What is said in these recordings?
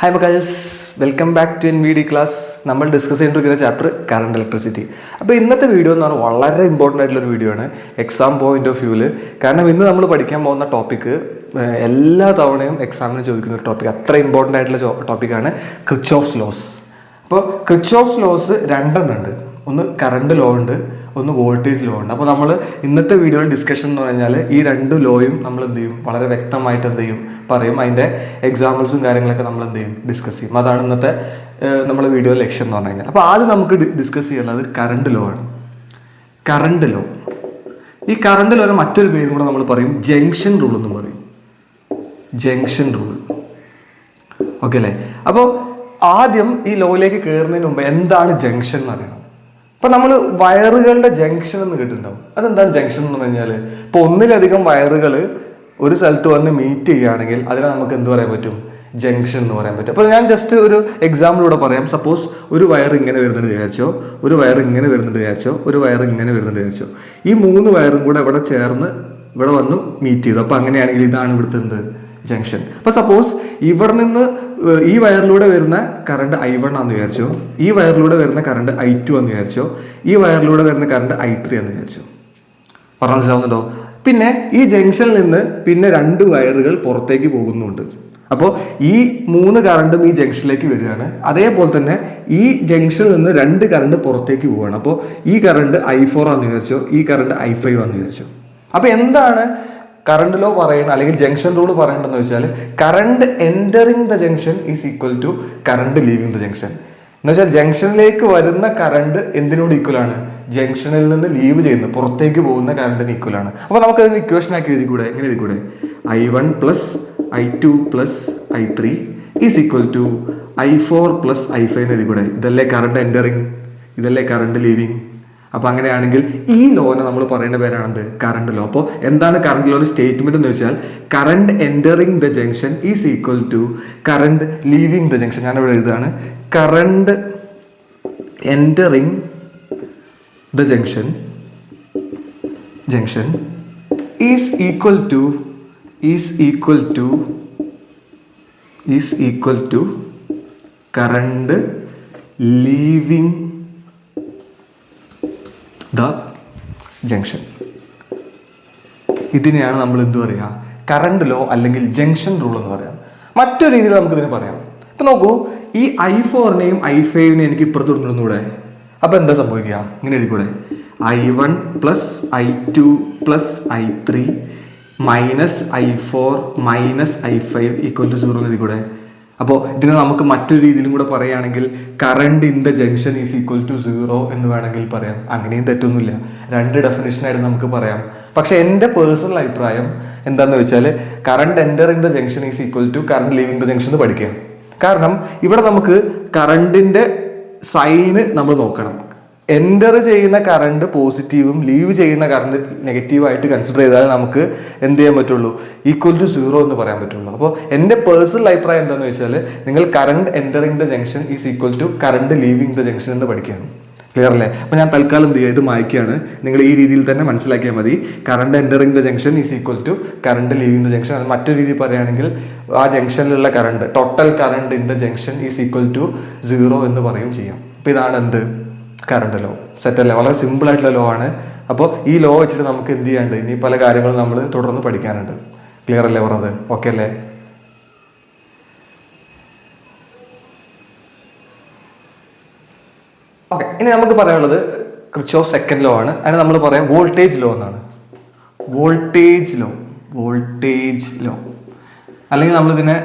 Hi മക്കൾസ്, welcome back to NVD class. നമ്മൾ discuss ചെയ്തിരിക്കുന്ന ചാപ്റ്റർ കറണ്ട് ഇലക്ട്രിസിറ്റി. അപ്പോൾ ഇന്നത്തെ വീഡിയോ എന്ന് പറഞ്ഞാൽ വളരെ ഇമ്പോർട്ടൻ്റ് ആയിട്ടുള്ളൊരു വീഡിയോ ആണ് എക്സാം പോയിന്റ് ഓഫ് വ്യൂവിൽ. കാരണം ഇന്ന് നമ്മൾ പഠിക്കാൻ പോകുന്ന ടോപ്പിക്ക് എല്ലാ തവണയും എക്സാമിന് ചോദിക്കുന്ന ഒരു ടോപ്പിക്, അത്ര ഇമ്പോർട്ടൻ്റ് ആയിട്ടുള്ള ടോപ്പിക്കാണ് ക്രിച്ച്ഹോഫ്സ് ലോസ്. അപ്പോൾ ക്രിച്ച്ഹോഫ്സ് ലോസ് രണ്ടെണ്ണം ഉണ്ട്. ഒന്ന് കറണ്ട് ലോ ഉണ്ട്, ഒന്ന് വോൾട്ടേജ് ലോ ഉണ്ട്. അപ്പോൾ നമ്മൾ ഇന്നത്തെ വീഡിയോയിൽ ഡിസ്കഷൻ എന്ന് പറഞ്ഞാൽ ഈ രണ്ട് ലോയും നമ്മൾ എന്ത് ചെയ്യും, വളരെ വ്യക്തമായിട്ട് എന്ത് ചെയ്യും പറയും. അതിൻ്റെ എക്സാമ്പിൾസും കാര്യങ്ങളൊക്കെ നമ്മൾ എന്ത് ചെയ്യും ഡിസ്കസ് ചെയ്യും. അതാണ് ഇന്നത്തെ നമ്മുടെ വീഡിയോ ലക്ഷ്യം എന്ന് പറഞ്ഞു കഴിഞ്ഞാൽ. അപ്പോൾ ആദ്യം നമുക്ക് ഡിസ്കസ് ചെയ്യുന്നത് കറണ്ട് ലോ ആണ്. കറണ്ട് ലോ, ഈ കറണ്ട് ലോയുടെ മറ്റൊരു പേരും കൂടെ നമ്മൾ പറയും ജംഗ്ഷൻ റൂൾ എന്ന് പറയും. ജംഗ്ഷൻ റൂൾ, ഓക്കെ അല്ലേ? അപ്പോൾ ആദ്യം ഈ ലോയിലേക്ക് കയറുന്നതിന് മുമ്പ് എന്താണ് ജംഗ്ഷൻ എന്ന് അറിയണം. ഇപ്പൊ നമ്മൾ വയറുകളുടെ ജംഗ്ഷൻ എന്ന് കേട്ടിട്ടുണ്ടാവും. അതെന്താണ് ജംഗ്ഷൻ എന്ന് പറഞ്ഞാൽ, ഇപ്പൊ ഒന്നിലധികം വയറുകൾ ഒരു സ്ഥലത്ത് വന്ന് മീറ്റ് ചെയ്യുകയാണെങ്കിൽ അതിനെ നമുക്ക് എന്ത് പറയാൻ പറ്റും, ജംഗ്ഷൻ എന്ന് പറയാൻ പറ്റും. അപ്പോൾ ഞാൻ ജസ്റ്റ് ഒരു എക്സാമ്പിളൂടെ പറയാം. സപ്പോസ് ഒരു വയർ ഇങ്ങനെ വരുന്നുണ്ട് വിചാരിച്ചോ, ഒരു വയർ ഇങ്ങനെ വരുന്നുണ്ട് വിചാരിച്ചോ, ഒരു വയർ ഇങ്ങനെ വരുന്നുണ്ട് വിചാരിച്ചോ. ഈ മൂന്ന് വയറും കൂടെ ഇവിടെ ചേർന്ന് ഇവിടെ വന്ന് മീറ്റ് ചെയ്തു. അപ്പോൾ അങ്ങനെയാണെങ്കിൽ ഇതാണ് ഇവിടുത്തെ എന്ത് ജംഗ്ഷൻ. അപ്പോൾ സപ്പോസ് ഇവിടെ നിന്ന് ഈ വയറിലൂടെ വരുന്ന കറണ്ട് I1 ആണെന്ന് വിചാരിച്ചോ, ഈ വയറിലൂടെ വരുന്ന കറണ്ട് I2 ആണെന്ന് വിചാരിച്ചോ, ഈ വയറിലൂടെ വരുന്ന കറണ്ട് I3 ആണെന്ന് വിചാരിച്ചോ. പറഞ്ഞാൽ മനസ്സിലാവുന്നുണ്ടോ? പിന്നെ ഈ ജംഗ്ഷനിൽ നിന്ന് പിന്നെ രണ്ട് വയറുകൾ പുറത്തേക്ക് പോകുന്നുണ്ട്. അപ്പോൾ ഈ മൂന്ന് കറണ്ടും ഈ ജംഗ്ഷനിലേക്ക് വരികയാണ്. അതേപോലെ തന്നെ ഈ ജംഗ്ഷനിൽ നിന്ന് രണ്ട് കറണ്ട് പുറത്തേക്ക് പോവുകയാണ്. അപ്പോൾ ഈ കറണ്ട് I4 ആണെന്ന് വിചാരിച്ചോ, ഈ കറണ്ട് I5 ആണെന്ന് വിചാരിച്ചോ. അപ്പോൾ എന്താണ് കറണ്ട് ലോ പറയുന്നത് അല്ലെങ്കിൽ ജംഗ്ഷൻ റൂൾ പറയേണ്ടതെന്ന് വെച്ചാൽ, current entering the junction is equal to current leaving the junction. എന്ന് വെച്ചാൽ ജംഗ്ഷനിലേക്ക് വരുന്ന കറണ്ട് എന്തിനോട് ഈക്വൽ ആണ്, ജംഗ്ഷനിൽ നിന്ന് ലീവ് ചെയ്യുന്ന പുറത്തേക്ക് പോകുന്ന കറണ്ടിന് ഈക്വൽ ആണ്. അപ്പോൾ നമുക്ക് അതിന് ഇക്വേഷൻ ആക്കി എഴുതിക്കൂടെ? എങ്ങനെ എഴുതിക്കൂടെ? I1 plus I2 plus I3 is equal to I4 plus I5 എന്ന് എഴുതിക്കൂടെ? ഇതല്ലേ കറണ്ട് എൻറ്ററിങ്, ഇതല്ലേ കറണ്ട് ലീവിങ്. അപ്പോൾ അങ്ങനെയാണെങ്കിൽ ഈ ലോനെ നമ്മൾ പറയുന്ന പേരാണെന്ത്, കറണ്ട് ലോ. അപ്പോൾ എന്താണ് കറണ്ട് ലോയുടെ സ്റ്റേറ്റ്മെന്റ് എന്ന് വെച്ചാൽ, current entering the junction is equal to current leaving the junction. ഞാനിവിടെ എഴുതാണ്, current entering the junction is equal to current leaving the junction. ഇതിനെയാണ് നമ്മൾ എന്ത് പറയുക, കറണ്ട് ലോ അല്ലെങ്കിൽ ജംഗ്ഷൻ റൂൾ എന്ന് പറയാം. മറ്റൊരു രീതിയിൽ നമുക്ക് ഇതിന് പറയാം. ഇപ്പൊ നോക്കൂ, ഈ I4നെയും I5നെയും എനിക്ക് ഇപ്പുറത്ത് കൊടുക്കുന്നൂടെ. അപ്പൊ എന്താ സംഭവിക്കുക? ഇങ്ങനെ എഴുതിക്കൂടെ? I1 plus I2 plus I3 minus I4 minus I5 equal to 0 എന്ന് എഴുതിക്കൂടെ? അപ്പോൾ ഇതിനെ നമുക്ക് മറ്റൊരു രീതിയിലും കൂടെ പറയുകയാണെങ്കിൽ current in the junction is equal to 0 എന്ന് വേണമെങ്കിൽ പറയാം. അങ്ങനെയും തെറ്റൊന്നുമില്ല, രണ്ട് ഡെഫിനിഷനായിട്ട് നമുക്ക് പറയാം. പക്ഷെ എൻ്റെ പേഴ്സണൽ അഭിപ്രായം എന്താണെന്ന് വെച്ചാൽ, current entering the junction is equal to current leaving the junction എന്ന് പഠിക്കുക. കാരണം ഇവിടെ നമുക്ക് കറണ്ടിൻ്റെ സൈന് നമ്മൾ നോക്കണം. എൻറ്റർ ചെയ്യുന്ന കറണ്ട് പോസിറ്റീവും ലീവ് ചെയ്യുന്ന കറണ്ട് നെഗറ്റീവായിട്ട് കൺസിഡർ ചെയ്താൽ നമുക്ക് എന്ത് ചെയ്യാൻ പറ്റുള്ളൂ, ഈക്വൽ ടു 0 എന്ന് പറയാൻ പറ്റുള്ളൂ. അപ്പോൾ എൻ്റെ പേഴ്സണൽ അഭിപ്രായം എന്താണെന്ന് വെച്ചാൽ, നിങ്ങൾ current entering the junction is equal to current leaving the junction എന്ന് പഠിക്കുകയാണ്. ക്ലിയർ അല്ലേ? അപ്പോൾ ഞാൻ തൽക്കാലം എന്ത് ചെയ്യുക, ഇത് മായ്ക്കുകയാണ്. നിങ്ങൾ ഈ രീതിയിൽ തന്നെ മനസ്സിലാക്കിയാൽ മതി. Current entering the junction is equal to current leaving the junction. അത് മറ്റൊരു രീതിയിൽ പറയുകയാണെങ്കിൽ ആ ജംഗ്ഷനിലുള്ള current, total current in the junction is equal to 0 എന്ന് പറയും ചെയ്യാം. അപ്പോൾ ഇതാണ് എന്ത്, കറണ്ട് ലോ. സെറ്റ് അല്ലേ? വളരെ സിമ്പിൾ ആയിട്ടുള്ള ലോ ആണ്. അപ്പോൾ ഈ ലോ വെച്ചിട്ട് നമുക്ക് എന്ത് ചെയ്യാണ്ട്, ഇനി പല കാര്യങ്ങളും നമ്മൾ തുടർന്ന് പഠിക്കാനുണ്ട്. ക്ലിയർ അല്ലേ പറഞ്ഞത്? ഓക്കെ അല്ലേ? ഓക്കെ, ഇനി നമുക്ക് പറയാനുള്ളത് ക്രിച്ച്ഹോഫ് സെക്കൻഡ് ലോ ആണ്. അതിന് നമ്മൾ പറയാം വോൾട്ടേജ് ലോ എന്നാണ്. വോൾട്ടേജ് ലോ അല്ലെങ്കിൽ നമ്മളിതിനെ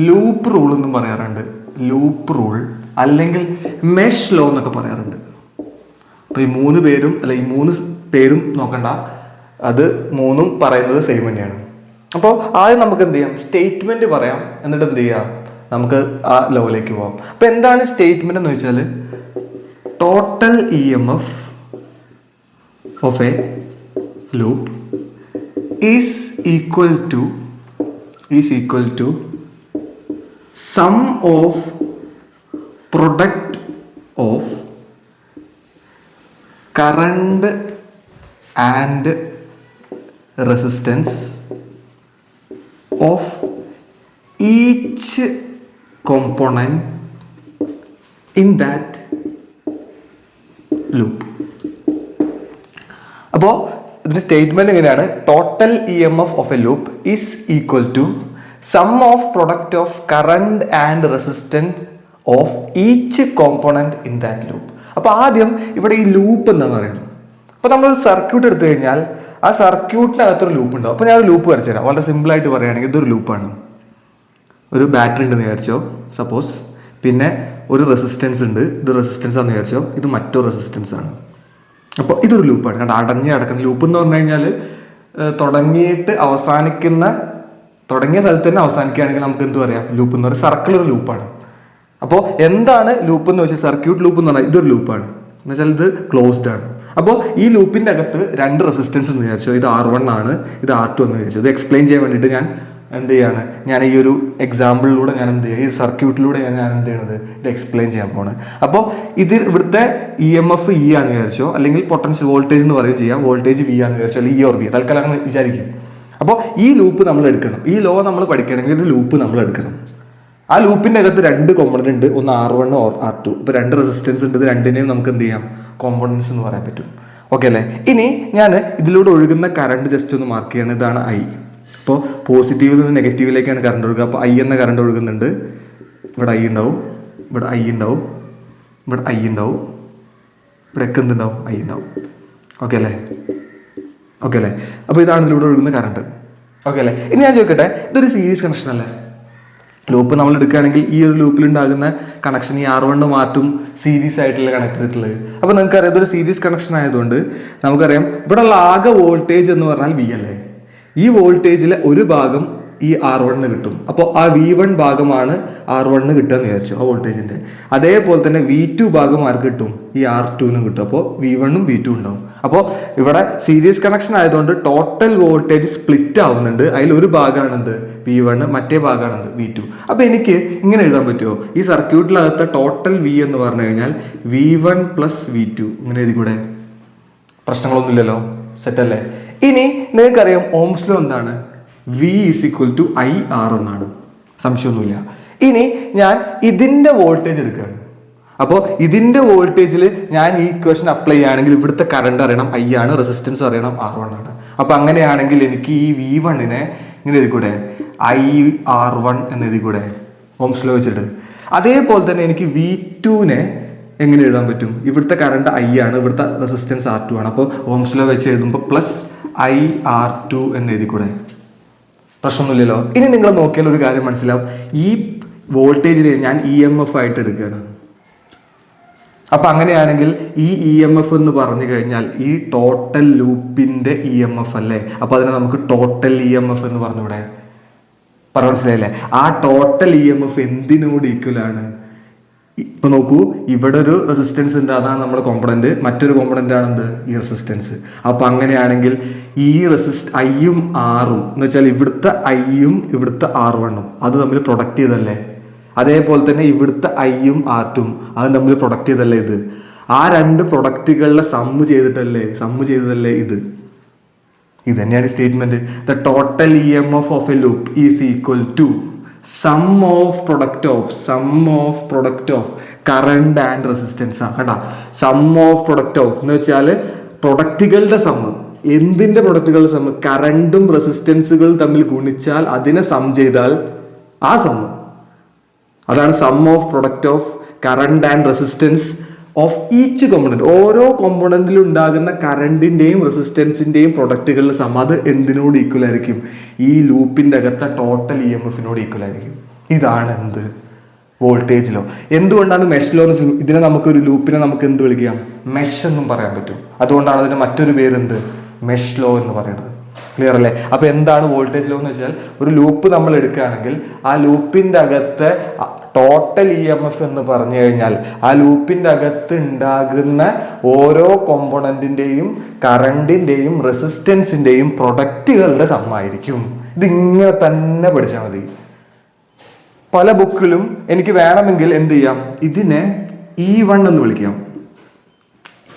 ലൂപ്പ് റൂൾ എന്നും പറയാറുണ്ട്. ലൂപ്പ് റൂൾ അല്ലെങ്കിൽ മെഷ് ലോ എന്നൊക്കെ പറയാറുണ്ട്. അപ്പോൾ ഈ മൂന്ന് പേരും നോക്കണ്ട, അത് മൂന്നും പറയുന്നത് സെയിം തന്നെയാണ്. അപ്പോൾ ആദ്യം നമുക്ക് എന്ത് ചെയ്യാം, സ്റ്റേറ്റ്മെന്റ് പറയാം. എന്നിട്ട് എന്ത് ചെയ്യാം, നമുക്ക് ആ ലോയിലേക്ക് പോകാം. അപ്പോൾ എന്താണ് സ്റ്റേറ്റ്മെന്റ് എന്ന് വെച്ചാൽ, total EMF of a loop is equal to sum of product of current and resistance of each component in that loop. അപ്പോൾ ഇതിന്റെ സ്റ്റേറ്റ്മെന്റ് എങ്ങനെയാണ്? Total E M F of a loop is equal to sum of product of current and resistance of each component in that loop. അപ്പോൾ ആദ്യം ഇവിടെ ഈ loop എന്താണെന്ന് പറയുന്നത്. അപ്പോൾ നമ്മൾ സർക്യൂട്ട് എടുത്തു കഴിഞ്ഞാൽ ആ സർക്യൂട്ടിനകത്തൊരു ലൂപ്പ് ഉണ്ടാവും. അപ്പോൾ ഞാൻ ഒരു ലൂപ്പ് വരച്ചു തരാം. വളരെ സിമ്പിൾ ആയിട്ട് പറയുകയാണെങ്കിൽ ഇതൊരു ലൂപ്പാണ്. ഒരു ബാറ്ററി ഉണ്ടെന്ന് വിചാരിച്ചോ സപ്പോസ്, പിന്നെ ഒരു റെസിസ്റ്റൻസ് ഉണ്ട്, ഇത് റെസിസ്റ്റൻസ് ആണെന്ന് വിചാരിച്ചോ, ഇത് മറ്റൊരു റെസിസ്റ്റൻസ് ആണ്. അപ്പോൾ ഇതൊരു ലൂപ്പാണ്. കാരണം അടഞ്ഞ് കിടക്കുന്ന ലൂപ്പ് എന്ന് പറഞ്ഞു കഴിഞ്ഞാൽ തുടങ്ങിയ സ്ഥലത്ത് തന്നെ അവസാനിക്കുകയാണെങ്കിൽ നമുക്ക് എന്ത് പറയാം? ലൂപ്പ് എന്ന് പറയുന്നത് സർക്കിൾ ഒരു ലൂപ്പാണ്. അപ്പോൾ എന്താണ് ലൂപ്പ് എന്ന് വെച്ചാൽ സർക്യൂട്ട് ലൂപ്പ് എന്ന് പറഞ്ഞാൽ ഇതൊരു ലൂപ്പാണ്. എന്ന് വെച്ചാൽ ഇത് ക്ലോസ്ഡ് ആണ്. അപ്പോൾ ഈ ലൂപ്പിന്റെ അകത്ത് രണ്ട് റെസിസ്റ്റൻസ് എന്ന് വിചാരിച്ചോ, ഇത് R1 ആണ്, ഇത് R2 എന്ന് വിചാരിച്ചു. ഇത് എക്സ്പ്ലെയിൻ ചെയ്യാൻ വേണ്ടിയിട്ട് ഞാൻ ഈ ഒരു എക്സാമ്പിളിലൂടെ ഞാൻ എന്ത് ചെയ്യുക, ഈ സർക്യൂട്ടിലൂടെ ഞാൻ എന്ത് ചെയ്യണത്, ഇത് എക്സ്പ്ലെയിൻ ചെയ്യാൻ പോണ്. അപ്പോൾ ഇവിടുത്തെ ഇ എം എഫ് ഇ ആണെന്ന് വിചാരിച്ചോ, അല്ലെങ്കിൽ പൊട്ടൻഷ്യൽ വോൾട്ടേജ് എന്ന് പറയുകയും ചെയ്യാം, വോൾട്ടേജ് വി ആണെന്ന് വിചാരിച്ചോ, അല്ലെങ്കിൽ ഇ ഓർ വി തൽക്കാലം അങ്ങനെ വിചാരിക്കും. അപ്പോൾ ഈ ലൂപ്പ് നമ്മൾ എടുക്കണം. ഈ ലോ നമ്മൾ പഠിക്കണമെങ്കിൽ ഒരു ലൂപ്പ് നമ്മൾ എടുക്കണം. ആ ലൂപ്പിന്റെ അകത്ത് രണ്ട് കോമ്പണന്റ് ഉണ്ട്, ഒന്ന് R1 R2. ഇപ്പോൾ രണ്ട് റെസിസ്റ്റൻസ് ഉണ്ട്, ഇത് രണ്ടിനെയും നമുക്ക് എന്ത് ചെയ്യാം? കോമ്പണൻസ് എന്ന് പറയാൻ പറ്റും. ഓക്കെ അല്ലേ? ഇനി ഞാൻ ഇതിലൂടെ ഒഴുകുന്ന കറണ്ട് ജസ്റ്റ് ഒന്ന് മാർക്ക് ചെയ്യണം. ഇതാണ് I. അപ്പോൾ പോസിറ്റീവിൽ നിന്ന് നെഗറ്റീവിലേക്കാണ് കറണ്ട് ഒഴുകുക. അപ്പോൾ I എന്ന കറണ്ട് ഒഴുകുന്നുണ്ട്. ഇവിടെ I ഉണ്ടാവും, ഇവിടെ I ഉണ്ടാവും, ഇവിടെ I ഉണ്ടാവും, ഇവിടെ ഒക്കെ എന്തുണ്ടാവും? I ഉണ്ടാവും. ഓക്കെ അല്ലേ? അപ്പോൾ ഇതാണ് ഇതിലൂടെ ഒഴുകുന്ന കറണ്ട്. ഓക്കെ അല്ലേ? ഇനി ഞാൻ ചോദിക്കട്ടെ, ഇതൊരു സീരീസ് കണക്ഷൻ അല്ലേ? ലൂപ്പ് നമ്മൾ എടുക്കുകയാണെങ്കിൽ ഈ ഒരു ലൂപ്പിൽ ഉണ്ടാകുന്ന കണക്ഷൻ ഈ R1 R2 സീരീസ് ആയിട്ടുള്ള കണക്ട് ചെയ്തിട്ടുള്ളത്. അപ്പോൾ നിങ്ങൾക്കറിയാം ഇതൊരു സീരീസ് കണക്ഷൻ ആയതുകൊണ്ട് നമുക്കറിയാം ഇവിടെ ഉള്ള ആകെ വോൾട്ടേജ് എന്ന് പറഞ്ഞാൽ V അല്ലേ? ഈ വോൾട്ടേജിലെ ഒരു ഭാഗം ഈ R1 കിട്ടും. അപ്പോൾ ആ V1 ഭാഗമാണ് R1 കിട്ടുക എന്ന് വിചാരിച്ചു, ആ വോൾട്ടേജിന്റെ. അതേപോലെ തന്നെ V2 ഭാഗം ആർക്ക് കിട്ടും? ഈ R2നും കിട്ടും. അപ്പോൾ V1 V2 ഉണ്ടാവും. അപ്പോൾ ഇവിടെ സീരീസ് കണക്ഷൻ ആയതുകൊണ്ട് ടോട്ടൽ വോൾട്ടേജ് സ്പ്ലിറ്റ് ആവുന്നുണ്ട്. അതിൽ ഒരു ഭാഗമാണ് എന്ത്? V1, മറ്റേ ഭാഗമാണ് എന്ത്? V2. അപ്പോൾ എനിക്ക് ഇങ്ങനെ എഴുതാൻ പറ്റുമോ? ഈ സർക്യൂട്ടിലകത്ത് ടോട്ടൽ V എന്ന് പറഞ്ഞു കഴിഞ്ഞാൽ V1 + V2 ഇങ്ങനെ എഴുതി കൂടെ? പ്രശ്നങ്ങളൊന്നുമില്ലല്ലോ, സെറ്റ് അല്ലേ? ഇനി നിങ്ങൾക്കറിയാം ഓംസ് ലോ എന്താണ്? V = IR എന്നാണ്, സംശയമൊന്നുമില്ല. ഇനി ഞാൻ ഇതിന്റെ വോൾട്ടേജ് എടുക്കുകയാണ്. അപ്പോൾ ഇതിന്റെ വോൾട്ടേജിൽ ഞാൻ ഈ ഇക്വേഷൻ അപ്ലൈ ചെയ്യുകയാണെങ്കിൽ ഇവിടുത്തെ കറണ്ട് അറിയണം I ആണ്, റെസിസ്റ്റൻസ് അറിയണം R1 ആണ്. അപ്പോൾ അങ്ങനെയാണെങ്കിൽ എനിക്ക് ഈ V1നെ ഇങ്ങനെ എഴുതിക്കൂടെ? IR1 എന്ന് എഴുതിക്കൂടെ ഓംസ് ലോ വെച്ചിട്ട്? അതേപോലെ തന്നെ എനിക്ക് V2നെ എങ്ങനെ എഴുതാൻ പറ്റും? ഇവിടുത്തെ കറണ്ട് I ആണ്, ഇവിടുത്തെ റെസിസ്റ്റൻസ് R2 ആണ്. അപ്പോൾ ഓംസ് ലോ വെച്ച് എഴുതുമ്പോൾ +IR2 എന്ന് എഴുതിക്കൂടെ? പ്രശ്നമൊന്നുമില്ലല്ലോ. ഇനി നിങ്ങൾ നോക്കിയാൽ ഒരു കാര്യം മനസ്സിലാവും, ഈ വോൾട്ടേജിനെ ഞാൻ EMF ആയിട്ട് എടുക്കുകയാണ്. അപ്പൊ അങ്ങനെയാണെങ്കിൽ ഈ EMF എന്ന് പറഞ്ഞു കഴിഞ്ഞാൽ ഈ ടോട്ടൽ ലൂപ്പിന്റെ EMF അല്ലേ? അപ്പൊ അതിനെ നമുക്ക് ടോട്ടൽ EMF എന്ന് പറഞ്ഞൂടെ? മനസ്സിലായില്ലേ? ആ ടോട്ടൽ EMF എന്തിനോട് ഈക്വൽ ആണ്? ഇപ്പൊ നോക്കൂ, ഇവിടെ ഒരു റെസിസ്റ്റൻസ് ഉണ്ട്, അതാണ് നമ്മുടെ കോമ്പണന്റ്. മറ്റൊരു കോമ്പണന്റ് ആണെന്ത്? ഈ റെസിസ്റ്റൻസ്. അപ്പൊ അങ്ങനെയാണെങ്കിൽ ഈ Iയും Rഉം എന്ന് വെച്ചാൽ ഇവിടുത്തെ Iയും ഇവിടുത്തെ R1ഉം അത് തമ്മിൽ പ്രൊഡക്റ്റ് ചെയ്തല്ലേ? അതേപോലെ തന്നെ ഇവിടുത്തെ Iയും R2ഉം അത് തമ്മിൽ പ്രൊഡക്റ്റ് ചെയ്തല്ലേ ഇത്? ആ രണ്ട് പ്രൊഡക്റ്റുകളിലെ സമ്മ് ചെയ്തതല്ലേ ഇത്? ഇത് തന്നെയാണ് statement. The total EMF of a loop is equal to sum of product of current and resistance. കണ്ട, സം ഓഫ് പ്രൊഡക്റ്റ് ഓഫ് എന്ന് വെച്ചാൽ പ്രൊഡക്റ്റുകളുടെ സമ്മ്. എന്തിന്റെ പ്രൊഡക്റ്റുകളുടെ സമ്മ്? കറണ്ടും റെസിസ്റ്റൻസുകൾ തമ്മിൽ ഗുണിച്ചാൽ അതിനെ സം ചെയ്താൽ ആ സമ്മ്, അതാണ് sum of product of current and resistance of each component. ഓരോ കോമ്പണന്റിലും ഉണ്ടാകുന്ന കറണ്ടിന്റെയും റെസിസ്റ്റൻസിന്റെയും പ്രൊഡക്റ്റുകളുടെ സം. അത് എന്തിനോട് ഈക്വൽ ആയിരിക്കും? ഈ ലൂപ്പിന്റെ അകത്തെ ടോട്ടൽ EMFനോട് ഈക്വൽ ആയിരിക്കും. ഇതാണ് എന്ത്? Voltage law. എന്തുകൊണ്ടാണ് മെഷ് ലോ എന്ന്? ഇതിനെ നമുക്കൊരു ലൂപ്പിനെ നമുക്ക് എന്ത് വിളിക്കാം? മെഷ് എന്നും പറയാൻ പറ്റും. അതുകൊണ്ടാണ് അതിന് മറ്റൊരു പേര് എന്ത്? മെഷ് ലോ എന്ന് പറയുന്നത്. ക്ലിയർ അല്ലേ? അപ്പൊ എന്താണ് വോൾട്ടേജ് ലോ എന്ന് വെച്ചാൽ, ഒരു ലൂപ്പ് നമ്മൾ എടുക്കുകയാണെങ്കിൽ ആ ലൂപ്പിന്റെ അകത്ത് ടോട്ടൽ EMF എന്ന് പറഞ്ഞു കഴിഞ്ഞാൽ ആ ലൂപ്പിന്റെ അകത്ത് ഉണ്ടാകുന്ന ഓരോ കോമ്പണന്റിന്റെയും കറണ്ടിന്റെയും റെസിസ്റ്റൻസിന്റെയും പ്രൊഡക്റ്റുകളുടെ സമ്മായിരിക്കും. ഇതിങ്ങനെ തന്നെ പഠിച്ചാൽ മതി. പല ബുക്കിലും എനിക്ക് വേണമെങ്കിൽ എന്ത് ചെയ്യാം? ഇതിനെ E1 എന്ന് വിളിക്കാം.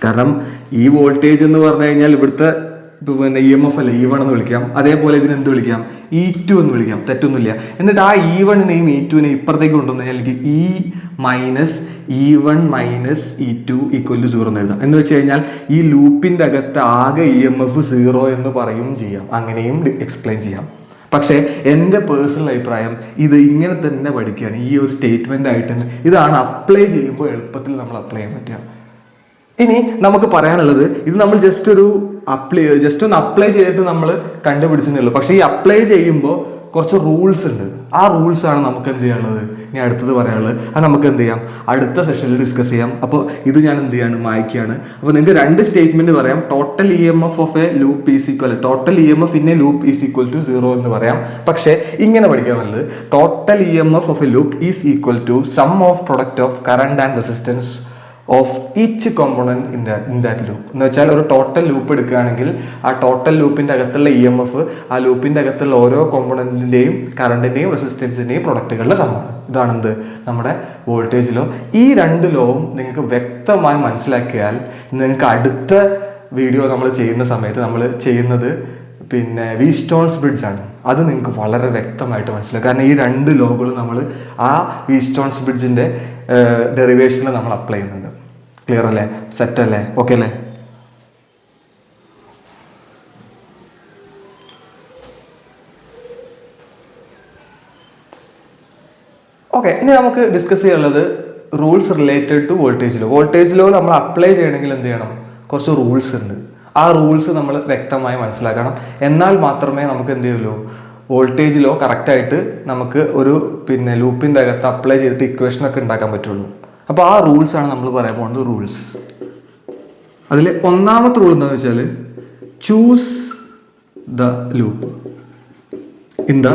കാരണം ഈ വോൾട്ടേജ് എന്ന് പറഞ്ഞു കഴിഞ്ഞാൽ ഇവിടുത്തെ ഇപ്പോൾ പിന്നെ EMF അല്ലേ E1 എന്ന് വിളിക്കാം, അതേപോലെ ഇതിന് എന്ത് വിളിക്കാം, E2 എന്ന് വിളിക്കാം, തെറ്റൊന്നുമില്ല. എന്നിട്ട് ആ E1നെയും E2നെയും ഇപ്പുറത്തേക്ക് കൊണ്ടുവന്ന് കഴിഞ്ഞാൽ എനിക്ക് E1 minus E2 equal to 0 എന്ന് എഴുതാം. എന്ന് വെച്ച് കഴിഞ്ഞാൽ ഈ ലൂപ്പിൻ്റെ അകത്ത് ആകെ EMF 0 എന്ന് പറയും ചെയ്യാം, അങ്ങനെയും എക്സ്പ്ലെയിൻ ചെയ്യാം. പക്ഷേ എൻ്റെ പേഴ്സണൽ അഭിപ്രായം ഇത് ഇങ്ങനെ തന്നെ പഠിക്കുകയാണ്, ഈ ഒരു സ്റ്റേറ്റ്മെൻ്റ് ആയിട്ട് ഇതാണ് അപ്ലൈ ചെയ്യുമ്പോൾ എളുപ്പത്തിൽ നമ്മൾ അപ്ലൈ ചെയ്യാൻ പറ്റുക. ഇനി നമുക്ക് പറയാനുള്ളത്, ഇത് നമ്മൾ ജസ്റ്റ് ഒന്ന് അപ്ലൈ ചെയ്തിട്ട് നമ്മൾ കണ്ടുപിടിച്ചേ ഉള്ളൂ. പക്ഷേ ഈ അപ്ലൈ ചെയ്യുമ്പോൾ കുറച്ച് റൂൾസ് ഉണ്ട്. ആ റൂൾസ് ആണ് നമുക്ക് എന്ത് ചെയ്യാനുള്ളത്, ഇനി അടുത്തത് പറയാനുള്ളത്. അത് നമുക്ക് എന്ത് ചെയ്യാം, അടുത്ത സെഷനിൽ ഡിസ്കസ് ചെയ്യാം. അപ്പോൾ ഇത് ഞാൻ എന്ത് ചെയ്യാണ്, മായ്ക്കുകയാണ്. അപ്പോൾ നിങ്ങൾക്ക് 2 സ്റ്റേറ്റ്മെന്റ് പറയാം. Total EMF of a loop is equal, total EMF in a loop is equal to 0 എന്ന് പറയാം. പക്ഷേ ഇങ്ങനെ പഠിക്കാൻ നല്ലത്, total EMF of a loop is equal to sum of product of current and resistance of each component in that loop. എന്ന് വെച്ചാൽ ഒരു total loop എടുക്കുകയാണെങ്കിൽ ആ ടോട്ടൽ ലൂപ്പിന്റെ അകത്തുള്ള EMF ആ ലൂപ്പിന്റെ അകത്തുള്ള ഓരോ കോമ്പണന്റിന്റെയും കറണ്ടിന്റെയും റെസിസ്റ്റൻസിന്റെയും പ്രൊഡക്റ്റുകളുടെ സമ്മാണ്. ഇതാണെന്ത്, നമ്മുടെ വോൾട്ടേജ് ലോ. ഈ 2 ലോവും നിങ്ങൾക്ക് വ്യക്തമായി മനസ്സിലാക്കിയാൽ നിങ്ങൾക്ക് അടുത്ത വീഡിയോ നമ്മൾ ചെയ്യുന്ന സമയത്ത് നമ്മൾ ചെയ്യുന്നത് പിന്നെ വീറ്റ്സ്റ്റോൺസ് ബ്രിഡ്ജ് ആണ്. അത് നിങ്ങൾക്ക് വളരെ വ്യക്തമായിട്ട് മനസ്സിലാക്കും. കാരണം ഈ 2 ലോകളും നമ്മൾ ആ വീറ്റ്സ്റ്റോൺസ് ബ്രിഡ്ജിന്റെ ഡെറിവേഷനിൽ നമ്മൾ അപ്ലൈ ചെയ്യുന്നുണ്ട്. ക്ലിയർ അല്ലേ, സെറ്റ് അല്ലേ, ഓക്കെ അല്ലേ? ഓക്കെ, ഇനി നമുക്ക് ഡിസ്കസ് ചെയ്യാനുള്ളത് rules related to voltage law. Voltage law നമ്മൾ അപ്ലൈ ചെയ്യണമെങ്കിൽ എന്ത് ചെയ്യണം, കുറച്ച് റൂൾസ് ഉണ്ട്. ആ റൂൾസ് നമ്മൾ വ്യക്തമായി മനസ്സിലാക്കണം. എന്നാൽ മാത്രമേ നമുക്ക് എന്ത് ചെയ്യുള്ളൂ, വോൾട്ടേജ് ലോ കറക്റ്റായിട്ട് നമുക്ക് ഒരു പിന്നെ ലൂപ്പിൻ്റെ അകത്ത് അപ്ലൈ ചെയ്തിട്ട് ഇക്വേഷനൊക്കെ ഉണ്ടാക്കാൻ പറ്റുള്ളൂ. അപ്പോൾ ആ റൂൾസ് ആണ് നമ്മൾ പറയാൻ പോകുന്നത്, റൂൾസ്. അതിൽ ഒന്നാമത്തെ റൂൾ എന്താണെന്ന് വെച്ചാൽ, choose the loop in the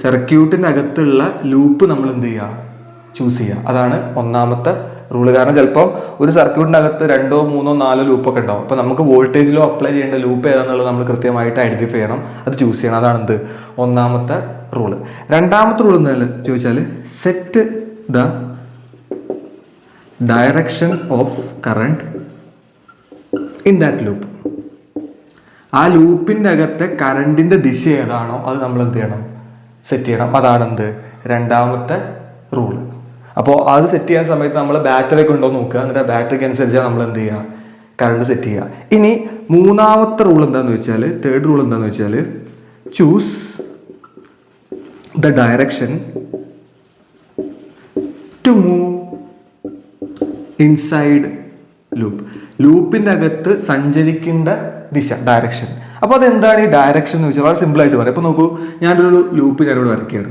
സർക്യൂട്ടിൻ്റെ അകത്തുള്ള ലൂപ്പ് നമ്മൾ എന്ത് ചെയ്യുക, ചൂസ് ചെയ്യുക. അതാണ് ഒന്നാമത്തെ റൂള്. കാരണം ചിലപ്പോൾ ഒരു സർക്യൂട്ടിൻ്റെ അകത്ത് 2, 3, 4 ലൂപ്പൊക്കെ ഉണ്ടാവും. അപ്പോൾ നമുക്ക് വോൾട്ടേജ് ലോ അപ്ലൈ ചെയ്യേണ്ട ലൂപ്പ് ഏതാണെന്നുള്ളത് നമ്മൾ കൃത്യമായിട്ട് ഐഡന്റിഫൈ ചെയ്യണം, അത് ചൂസ് ചെയ്യണം. അതാണ് എന്ത്, ഒന്നാമത്തെ റൂള്. രണ്ടാമത്തെ റൂൾ എന്തായാലും ചോദിച്ചാൽ, set the direction of current in that loop. ആ ലൂപ്പിൻ്റെ അകത്തെ കറണ്ടിൻ്റെ ദിശ ഏതാണോ അത് നമ്മൾ എന്ത് ചെയ്യണം, സെറ്റ് ചെയ്യണം. അതാണെന്ത്, രണ്ടാമത്തെ റൂള്. അപ്പോൾ അത് സെറ്റ് ചെയ്യാൻ സമയത്ത് നമ്മൾ ബാറ്ററി ഒക്കെ ഉണ്ടോ നോക്കുക, എന്നിട്ട് ആ ബാറ്ററിക്ക് അനുസരിച്ചാണ് നമ്മൾ എന്ത് ചെയ്യുക, കറണ്ട് സെറ്റ് ചെയ്യുക. ഇനി മൂന്നാമത്തെ റൂൾ എന്താണെന്ന് വെച്ചാൽ, തേർഡ് റൂൾ എന്താണെന്ന് വെച്ചാൽ, choose the direction to move inside loop. ലൂപ്പിൻ്റെ അകത്ത് സഞ്ചരിക്കേണ്ട ദിശ, ഡയറക്ഷൻ. അപ്പോൾ അതെന്താണ് ഈ ഡയറക്ഷൻ എന്ന് വെച്ചാൽ, വളരെ സിമ്പിളായിട്ട് പറയാം. ഇപ്പോൾ നോക്കൂ, ഞാനൊരു ലൂപ്പ് ഞാനിവിടെ വരയ്ക്കുകയാണ്,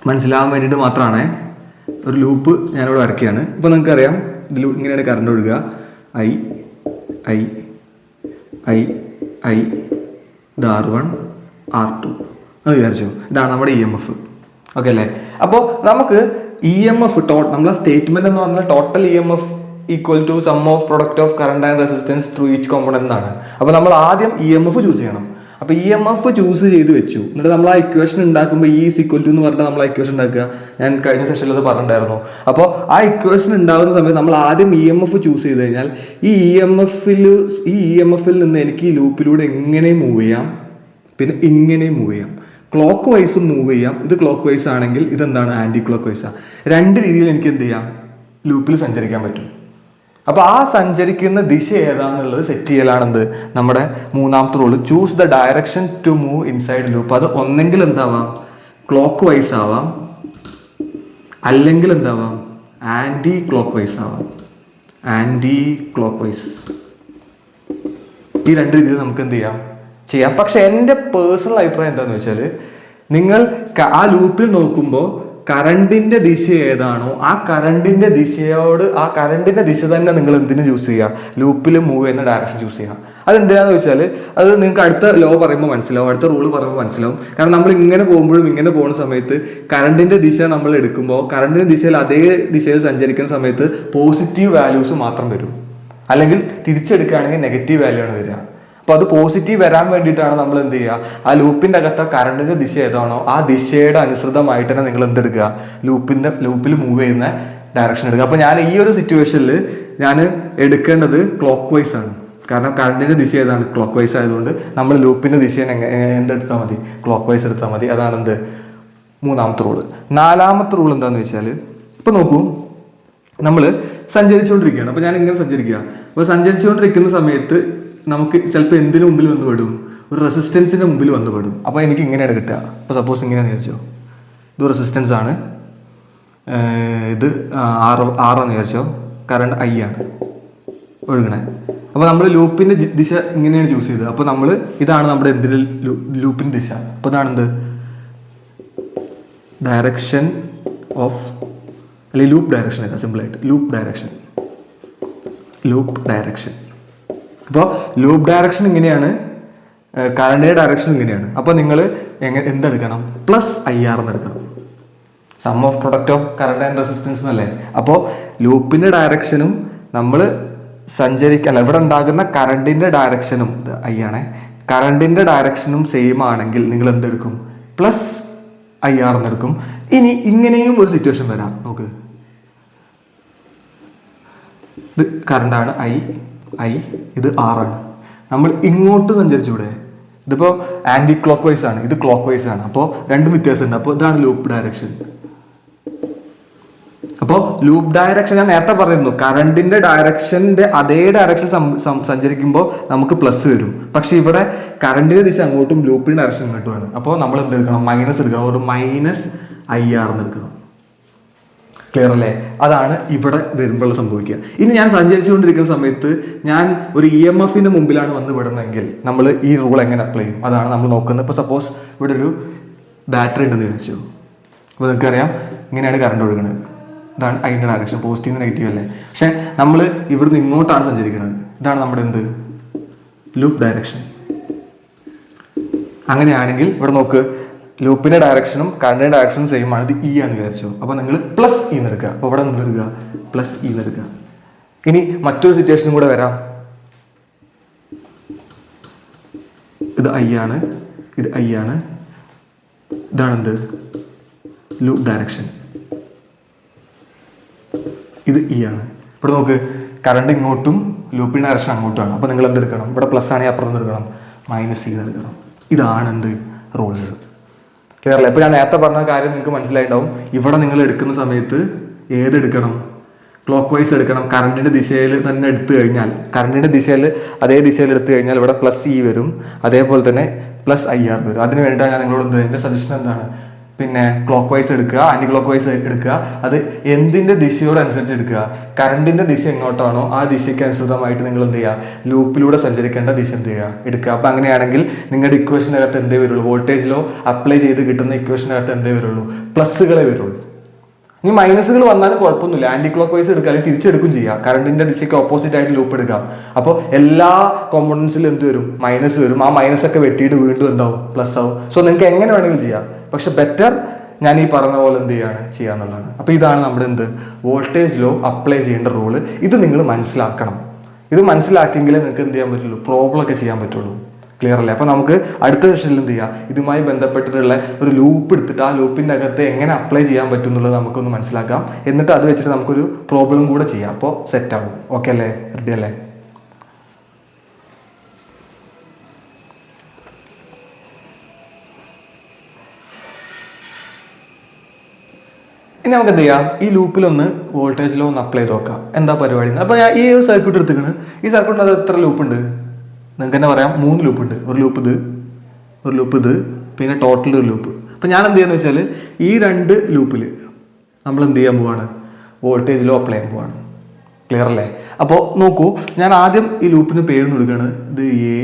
മനസ്സിലാവാൻ വേണ്ടിയിട്ട് മാത്രമാണ്. ഒരു ലൂപ്പ് ഞാനിവിടെ വരയ്ക്കുകയാണ്. ഇപ്പോൾ നിങ്ങൾക്കറിയാം ഇതിൽ ഇങ്ങനെയാണ് കറണ്ട് ഒഴുകുക, ഐ ഐ ഐ ഐ ഇത് R1 R2 അത് വിചാരിച്ചു. ഇതാണ് നമ്മുടെ EMF. ഓക്കെ അല്ലേ? അപ്പോൾ നമുക്ക് EMF നമ്മളെ സ്റ്റേറ്റ്മെന്റ് എന്ന് പറഞ്ഞാൽ total EMF equal to sum of product of current and resistance through each component എന്നാണ്. അപ്പോൾ നമ്മൾ ആദ്യം EMF ചൂസ് ചെയ്യണം. അപ്പോൾ EMF ചൂസ് ചെയ്ത് വെച്ചു, എന്നിട്ട് നമ്മൾ ആ ഇക്വേഷൻ ഉണ്ടാക്കുമ്പോൾ E ഈസ് ഈക്വൽ ടു എന്ന് പറഞ്ഞാൽ നമ്മൾ ആ ഇക്വേഷൻ ഉണ്ടാക്കുക. ഞാൻ കഴിഞ്ഞ സെഷനിൽ അത് പറഞ്ഞിട്ടുണ്ടായിരുന്നു. അപ്പോൾ ആ ഇക്വേഷൻ ഉണ്ടാകുന്ന സമയത്ത് നമ്മൾ ആദ്യം EMF ചൂസ് ചെയ്ത് കഴിഞ്ഞാൽ ഈ EMFിൽ നിന്ന് എനിക്ക് ഈ ലൂപ്പിലൂടെ എങ്ങനെ മൂവ് ചെയ്യാം, പിന്നെ ഇങ്ങനെ മൂവ് ചെയ്യാം, ക്ലോക്ക് വൈസ് മൂവ് ചെയ്യാം. ഇത് ക്ലോക്ക് വൈസ് ആണെങ്കിൽ ഇതെന്താണ്, ആൻറ്റി ക്ലോക്ക് വൈസാണ്. 2 രീതിയിൽ എനിക്ക് എന്ത് ചെയ്യാം, ലൂപ്പിൽ സഞ്ചരിക്കാൻ പറ്റും. അപ്പോൾ ആ സഞ്ചരിക്കുന്ന ദിശ ഏതാണെന്നുള്ളത് സെറ്റ് ചെയ്യലാണെന്ത്, നമ്മുടെ മൂന്നാമത്തെ rule. Choose the direction to move inside loop. അത് ഒന്നെങ്കിൽ എന്താവാം, ക്ലോക്ക് വൈസ് ആവാം, അല്ലെങ്കിൽ എന്താവാം, ആൻറ്റി ക്ലോക്ക് വൈസ് ആവാം. Anticlockwise. ഈ 2 രീതിയിൽ നമുക്ക് എന്ത് ചെയ്യാം. പക്ഷെ എൻ്റെ പേഴ്സണൽ അഭിപ്രായം എന്താണെന്ന് വെച്ചാൽ, നിങ്ങൾ ആ ലൂപ്പിൽ നോക്കുമ്പോൾ കറണ്ടിന്റെ ദിശ ഏതാണോ ആ കറണ്ടിന്റെ ദിശ തന്നെ നിങ്ങൾ എന്തിനു ചൂസ് ചെയ്യുക, ലൂപ്പിൽ മൂവ് ചെയ്യുന്ന ഡയറക്ഷൻ ചൂസ് ചെയ്യുക. അതെന്തിനാന്ന് വെച്ചാൽ അത് നിങ്ങൾക്ക് അടുത്ത ലോ പറയുമ്പോൾ മനസ്സിലാവും, അടുത്ത റൂൾ പറയുമ്പോൾ മനസ്സിലാവും. കാരണം നമ്മൾ ഇങ്ങനെ പോകുമ്പോഴും ഇങ്ങനെ പോകുന്ന സമയത്ത് കറണ്ടിന്റെ ദിശ നമ്മൾ എടുക്കുമ്പോൾ കറണ്ടിന്റെ ദിശയിൽ അതേ ദിശയിൽ സഞ്ചരിക്കുന്ന സമയത്ത് പോസിറ്റീവ് വാല്യൂസ് മാത്രം വരും, അല്ലെങ്കിൽ തിരിച്ചെടുക്കുകയാണെങ്കിൽ നെഗറ്റീവ് വാല്യൂ ആണ് വരിക. അപ്പോൾ അത് പോസിറ്റീവ് വരാൻ വേണ്ടിയിട്ടാണ് നമ്മൾ എന്ത് ചെയ്യുക, ആ ലൂപ്പിൻ്റെ അകത്ത് കറണ്ടിൻ്റെ ദിശ ഏതാണോ ആ ദിശയുടെ അനുസൃതമായിട്ട് തന്നെ നിങ്ങൾ എന്തെടുക്കുക, ലൂപ്പിൽ മൂവ് ചെയ്യുന്ന ഡയറക്ഷൻ എടുക്കുക. അപ്പോൾ ഞാൻ ഈ ഒരു സിറ്റുവേഷനിൽ ഞാൻ എടുക്കേണ്ടത് ക്ലോക്ക് വൈസ് ആണ്. കാരണം കറണ്ടിൻ്റെ ദിശ ഏതാണ്? ക്ലോക്ക് വൈസ് ആയതുകൊണ്ട് നമ്മൾ ലൂപ്പിൻ്റെ ദിശ എന്തെടുത്താൽ മതി? ക്ലോക്ക് വൈസ് എടുത്താൽ മതി. അതാണ് എന്ത്? മൂന്നാമത്തെ റൂള്. നാലാമത്തെ റൂൾ എന്താണെന്ന് വെച്ചാൽ, ഇപ്പോൾ നോക്കൂ, നമ്മൾ സഞ്ചരിച്ചുകൊണ്ടിരിക്കുകയാണ്. അപ്പോൾ ഞാൻ ഇങ്ങനെ സഞ്ചരിക്കുക. അപ്പോൾ സഞ്ചരിച്ചുകൊണ്ടിരിക്കുന്ന സമയത്ത് നമുക്ക് ചിലപ്പോൾ എന്തിനു മുമ്പിൽ വന്ന് പെടും? ഒരു റെസിസ്റ്റൻസിൻ്റെ മുമ്പിൽ വന്ന് പെടും. അപ്പോൾ എനിക്ക് ഇങ്ങനെയാണ് കിട്ടുക. അപ്പോൾ സപ്പോസ് ഇങ്ങനെയാണെന്ന് വിചാരിച്ചോ, ഇത് റെസിസ്റ്റൻസ് ആണ്, ഇത് ആറാന്ന് വിചാരിച്ചോ, കറണ്ട് ഐ ആണ് ഒഴുകണേ. അപ്പോൾ നമ്മൾ ലൂപ്പിൻ്റെ ദിശ ഇങ്ങനെയാണ് ചൂസ് ചെയ്തത്. അപ്പോൾ നമ്മൾ ഇതാണ് നമ്മുടെ എന്തിൻ്റെ ലൂപ്പിൻ്റെ ദിശ. അപ്പോൾ ഇതാണ് എന്ത്? ഡയറക്ഷൻ ഓഫ്, അല്ലെങ്കിൽ ലൂപ്പ് ഡയറക്ഷൻ ഏതാ? സിമ്പിളായിട്ട് ലൂപ്പ് ഡയറക്ഷൻ. അപ്പോൾ ലൂപ്പ് ഡയറക്ഷൻ ഇങ്ങനെയാണ്, കറണ്ടിൻ്റെ ഡയറക്ഷൻ ഇങ്ങനെയാണ്. അപ്പോൾ നിങ്ങൾ എന്തെടുക്കണം? പ്ലസ് ഐ ആർ എന്നെടുക്കണം. Sum of product of current and resistance എന്നല്ലേ. അപ്പോൾ ലൂപ്പിൻ്റെ ഡയറക്ഷനും നമ്മൾ ഇവിടെ ഉണ്ടാകുന്ന കറണ്ടിൻ്റെ ഡയറക്ഷനും ഐ ആണേ, കറണ്ടിൻ്റെ ഡയറക്ഷനും സെയിം ആണെങ്കിൽ നിങ്ങൾ എന്തെടുക്കും? പ്ലസ് ഐ ആർ എന്നെടുക്കും. ഇനി ഇങ്ങനെയും ഒരു സിറ്റുവേഷൻ വരാം. നോക്ക്, ഇത് കറണ്ടാണ് ഐ, ഇത് ആറാണ്. നമ്മൾ ഇങ്ങോട്ട് സഞ്ചരിച്ചൂടെ? ഇതിപ്പോൾ ആൻറ്റി ക്ലോക്ക് വൈസ് ആണ്, ഇത് ക്ലോക്ക് വൈസ് ആണ്. അപ്പോൾ രണ്ടും വ്യത്യാസമുണ്ട്. അപ്പോൾ ഇതാണ് ലൂപ്പ് ഡയറക്ഷൻ. അപ്പോൾ ലൂപ്പ് ഡയറക്ഷൻ ഞാൻ നേരത്തെ പറഞ്ഞിരുന്നു, കറണ്ടിന്റെ ഡയറക്ഷന്റെ അതേ ഡയറക്ഷൻ സഞ്ചരിക്കുമ്പോൾ നമുക്ക് പ്ലസ് വരും. പക്ഷെ ഇവിടെ കറണ്ടിന്റെ ദിശ അങ്ങോട്ടും ലൂപ്പിന്റെ ഡയറക്ഷൻ ഇങ്ങോട്ടുമാണ്. അപ്പോൾ നമ്മൾ എന്തെടുക്കണം? മൈനസ് എടുക്കണം. ഒരു മൈനസ് ഐ ആർ എന്ന് എടുക്കണം. ക്ലിയർ അല്ലേ? അതാണ് ഇവിടെ വരുമ്പോൾ സംഭവിക്കുക. ഇനി ഞാൻ സഞ്ചരിച്ചുകൊണ്ടിരിക്കുന്ന സമയത്ത് ഞാൻ ഒരു ഇ എം എഫിന്റെ മുമ്പിലാണ് വന്ന് വിടുന്നതെങ്കിൽ നമ്മൾ ഈ റൂൾ എങ്ങനെ അപ്ലൈ ചെയ്യും? അതാണ് നമ്മൾ നോക്കുന്നത്. ഇപ്പോൾ സപ്പോസ് ഇവിടെ ഒരു ബാറ്ററി ഉണ്ടെന്ന് വിചാരിച്ചു. അപ്പോൾ നിങ്ങൾക്കറിയാം ഇങ്ങനെയാണ് കറണ്ട് ഒഴുകുന്നത്. ഇതാണ് അതിൻ്റെ ഡയറക്ഷൻ, പോസിറ്റീവ് നെഗറ്റീവ് അല്ലേ. പക്ഷെ നമ്മൾ ഇവിടുന്ന് ഇങ്ങോട്ടാണ് സഞ്ചരിക്കുന്നത്. ഇതാണ് നമ്മുടെ എന്ത്? Loop direction. അങ്ങനെയാണെങ്കിൽ ഇവിടെ നോക്ക്, ലൂപ്പിന്റെ ഡയറക്ഷനും കറണ്ടിന്റെ ഡയറക്ഷനും സെയിം ആണ്. ഇത് ഇ ആണ് വിചാരിച്ചു. അപ്പോൾ നിങ്ങൾ പ്ലസ് ഇ എടുക്കുക. അപ്പോൾ ഇവിടെ നിങ്ങൾ എടുക്കുക പ്ലസ് ഇ എടുക്കുക. ഇനി മറ്റൊരു സിറ്റുവേഷനും കൂടെ വരാം. ഇത് ഐ ആണ്, ഇത് ഐ ആണ്, ഇതാണ് എന്ത്? Loop direction. ഇത് ഇ ആണ്. ഇവിടെ നോക്ക്, കറണ്ട് ഇങ്ങോട്ടും ലൂപ്പിന്റെ ഡയറക്ഷൻ അങ്ങോട്ടുമാണ്. അപ്പോൾ നിങ്ങൾ എന്തെടുക്കണം? ഇവിടെ പ്ലസ് ആണെങ്കിൽ അപ്പുറം എടുക്കണം, മൈനസ് ഇ എടുക്കണം. ഇതാണ് എന്ത്? റൂൾസ്. ക്ലിയർ അല്ലേ? ഇപ്പോൾ ഞാൻ നേരത്തെ പറഞ്ഞ കാര്യം നിങ്ങൾക്ക് മനസ്സിലായിട്ടുണ്ടാവും. ഇവിടെ നിങ്ങൾ എടുക്കുന്ന സമയത്ത് ഏതെടുക്കണം? ക്ലോക്ക് വൈസ് എടുക്കണം. കറണ്ടിന്റെ ദിശയിൽ തന്നെ എടുത്തു കഴിഞ്ഞാൽ, കറണ്ടിന്റെ ദിശയിൽ അതേ ദിശയിൽ എടുത്തു കഴിഞ്ഞാൽ ഇവിടെ പ്ലസ് ഇ വരും, അതേപോലെ തന്നെ പ്ലസ് ഐ ആർ വരും. അതിന് വേണ്ടിയിട്ടാണ് ഞാൻ നിങ്ങളോട് എൻ്റെ സജഷൻ എന്താണ്? പിന്നെ ക്ലോക്ക് വൈസ് എടുക്കുക, ആന്റി ക്ലോക്ക് വൈസ് എടുക്കുക. അത് എന്തിന്റെ ദിശയോടനുസരിച്ച് എടുക്കുക? കറണ്ടിന്റെ ദിശ എങ്ങോട്ടാണോ ആ ദിശയ്ക്ക് അനുസൃതമായിട്ട് നിങ്ങൾ എന്ത് ചെയ്യുക? ലൂപ്പിലൂടെ സഞ്ചരിക്കേണ്ട ദിശ എന്ത് ചെയ്യുക? എടുക്കുക. അപ്പം അങ്ങനെയാണെങ്കിൽ നിങ്ങളുടെ ഇക്വേഷനകത്ത് എന്തേ വരുള്ളൂ? വോൾട്ടേജിലോ അപ്ലൈ ചെയ്ത് കിട്ടുന്ന ഇക്വേഷനകത്ത് എന്തേ വരുള്ളൂ? പ്ലസ്സുകളെ വരുള്ളൂ. ഇനി മൈനസുകൾ വന്നാലും കുഴപ്പമൊന്നുമില്ല, ആന്റി ക്ലോക്ക് വൈസ് എടുക്കുക, അല്ലെങ്കിൽ തിരിച്ചെടുക്കും ചെയ്യാം. കറണ്ടിന്റെ ദിശയ്ക്ക് ഓപ്പോസിറ്റ് ആയിട്ട് ലൂപ്പ് എടുക്കാം. അപ്പോൾ എല്ലാ കോമ്പണൻസിലും എന്ത് വരും? മൈനസ് വരും. ആ മൈനസ് ഒക്കെ വെട്ടിയിട്ട് വീണ്ടും എന്താവും? പ്ലസ് ആവും. സോ നിങ്ങൾക്ക് എങ്ങനെ വേണമെങ്കിലും ചെയ്യാം. പക്ഷെ ബെറ്റർ ഞാൻ ഈ പറഞ്ഞ പോലെ എന്ത് ചെയ്യാന്നുള്ളതാണ്. അപ്പോൾ ഇതാണ് നമ്മുടെ എന്ത്? വോൾട്ടേജ് ലോ അപ്ലൈ ചെയ്യേണ്ട റൂള്. ഇത് നിങ്ങൾ മനസ്സിലാക്കണം. ഇത് മനസ്സിലാക്കിയെങ്കിലേ നിങ്ങൾക്ക് എന്ത് ചെയ്യാൻ പറ്റുള്ളൂ? പ്രോബ്ലം ഒക്കെ ചെയ്യാൻ പറ്റുള്ളൂ. ക്ലിയർ അല്ലേ? അപ്പോൾ നമുക്ക് അടുത്ത സെഷനിൽ എന്ത് ചെയ്യാം? ഇതുമായി ബന്ധപ്പെട്ടിട്ടുള്ള ഒരു ലൂപ്പ് എടുത്തിട്ട് ആ ലൂപ്പിൻ്റെ അകത്ത് എങ്ങനെ അപ്ലൈ ചെയ്യാൻ പറ്റും എന്നുള്ളത് നമുക്കൊന്ന് മനസ്സിലാക്കാം. എന്നിട്ട് അത് വെച്ചിട്ട് നമുക്കൊരു പ്രോബ്ലം കൂടെ ചെയ്യാം. അപ്പോൾ സെറ്റ് ആവും. ഓക്കെ അല്ലേ? റെഡി അല്ലേ? ഇനി നമുക്ക് എന്ത് ചെയ്യാം? ഈ ലൂപ്പിലൊന്ന് വോൾട്ടേജ് ലോ ഒന്ന് അപ്ലൈ ചെയ്ത് നോക്കാം. എന്താ പരിപാടി? അപ്പോൾ ഞാൻ ഈ ഒരു സർക്യൂട്ട് എടുത്തിരിക്കുന്നു. ഈ സർക്യൂട്ടിന് എത്ര ലൂപ്പ് ഉണ്ട്? നിങ്ങൾക്ക് തന്നെ പറയാം, 3 ലൂപ്പ് ഉണ്ട്. ഒരു ലൂപ്പ് ഇത്, പിന്നെ ടോട്ടൽ ഒരു ലൂപ്പ്. അപ്പോൾ ഞാൻ എന്ത് ചെയ്യാന്ന് വെച്ചാൽ ഈ 2 ലൂപ്പിൽ നമ്മൾ എന്ത് ചെയ്യാൻ പോവാണ്? വോൾട്ടേജ് ലോ അപ്ലൈ ചെയ്യാൻ പോവാണ്. ക്ലിയർ അല്ലേ? അപ്പോൾ നോക്കൂ, ഞാൻ ആദ്യം ഈ ലൂപ്പിന് പേര് കൊടുക്കുകയാണ്. ഇത് A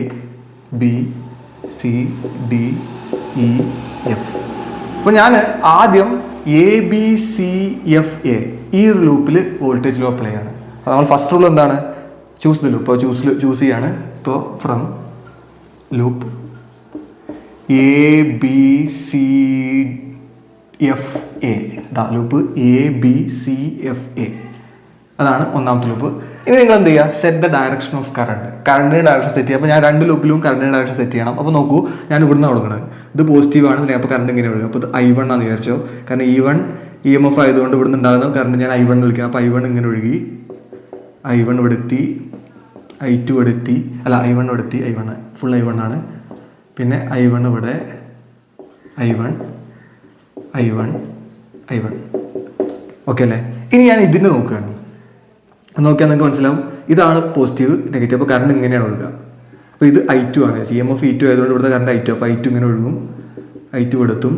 B C D E F. അപ്പോൾ ഞാൻ ആദ്യം A B C F A ഈ ഒരു ലൂപ്പിൽ വോൾട്ടേജ് ലോ അപ്ലൈ ആണ്. അപ്പോൾ നമ്മൾ ഫസ്റ്റ് റൂൾ എന്താണ്? Choose the loop. അപ്പോൾ ചൂസ് ചെയ്യാണ്. ഇപ്പോൾ from loop A B C F A, loop A B C F A, അതാണ് ഒന്നാമത്തെ ലൂപ്പ്. ഇനി നിങ്ങൾ എന്ത് ചെയ്യുക? Set the direction of current. കറണ്ടിൻ്റെ ഡയറക്ഷൻ സെറ്റ് ചെയ്യുക. അപ്പോൾ ഞാൻ 2 ലൂപ്പിലും കറണ്ടിൻ്റെ ഡയറക്ഷൻ സെറ്റ് ചെയ്യണം. അപ്പോൾ നോക്കൂ, ഞാൻ ഇവിടുന്ന് കൊടുക്കുന്നത് ഇത് പോസിറ്റീവ് ആണ്. അപ്പോൾ കറണ്ട് ഇങ്ങനെ ഒഴുകും. അപ്പോൾ ഇത് I1 ആണെന്ന് വിചാരിച്ചോ. കാരണം E1 EMF ആയതുകൊണ്ട് ഇവിടുന്ന് ഉണ്ടാകുന്ന കറണ്ട് ഞാൻ I1 എന്ന് വിളിക്കണം. അപ്പോൾ I1 ഇങ്ങനെ ഒഴുകി I1 ഇവിടെ എത്തി, I2 ഇവിടെ എത്തി, അല്ല I1 ഇവിടെ എത്തി, I1 ഫുൾ I1 ആണ്. പിന്നെ I1 ഇവിടെ, I1 ഓക്കെ അല്ലേ. ഇനി ഞാൻ ഇതിനെ നോക്കുകയാണ്. നോക്കിയാൽ നിങ്ങൾക്ക് മനസ്സിലാവും ഇതാണ് പോസിറ്റീവ് നെഗറ്റീവ്. അപ്പോൾ കറണ്ട് ഇങ്ങനെയാണ് ഒഴുകുക. അപ്പോൾ ഇത് I2 ആണ്, EMF E2 ആയതുകൊണ്ട് ഇവിടുത്തെ കറണ്ട് I2. അപ്പോൾ I2 ഇങ്ങനെ ഒഴുകും, I2 ഇവിടെ എത്തും,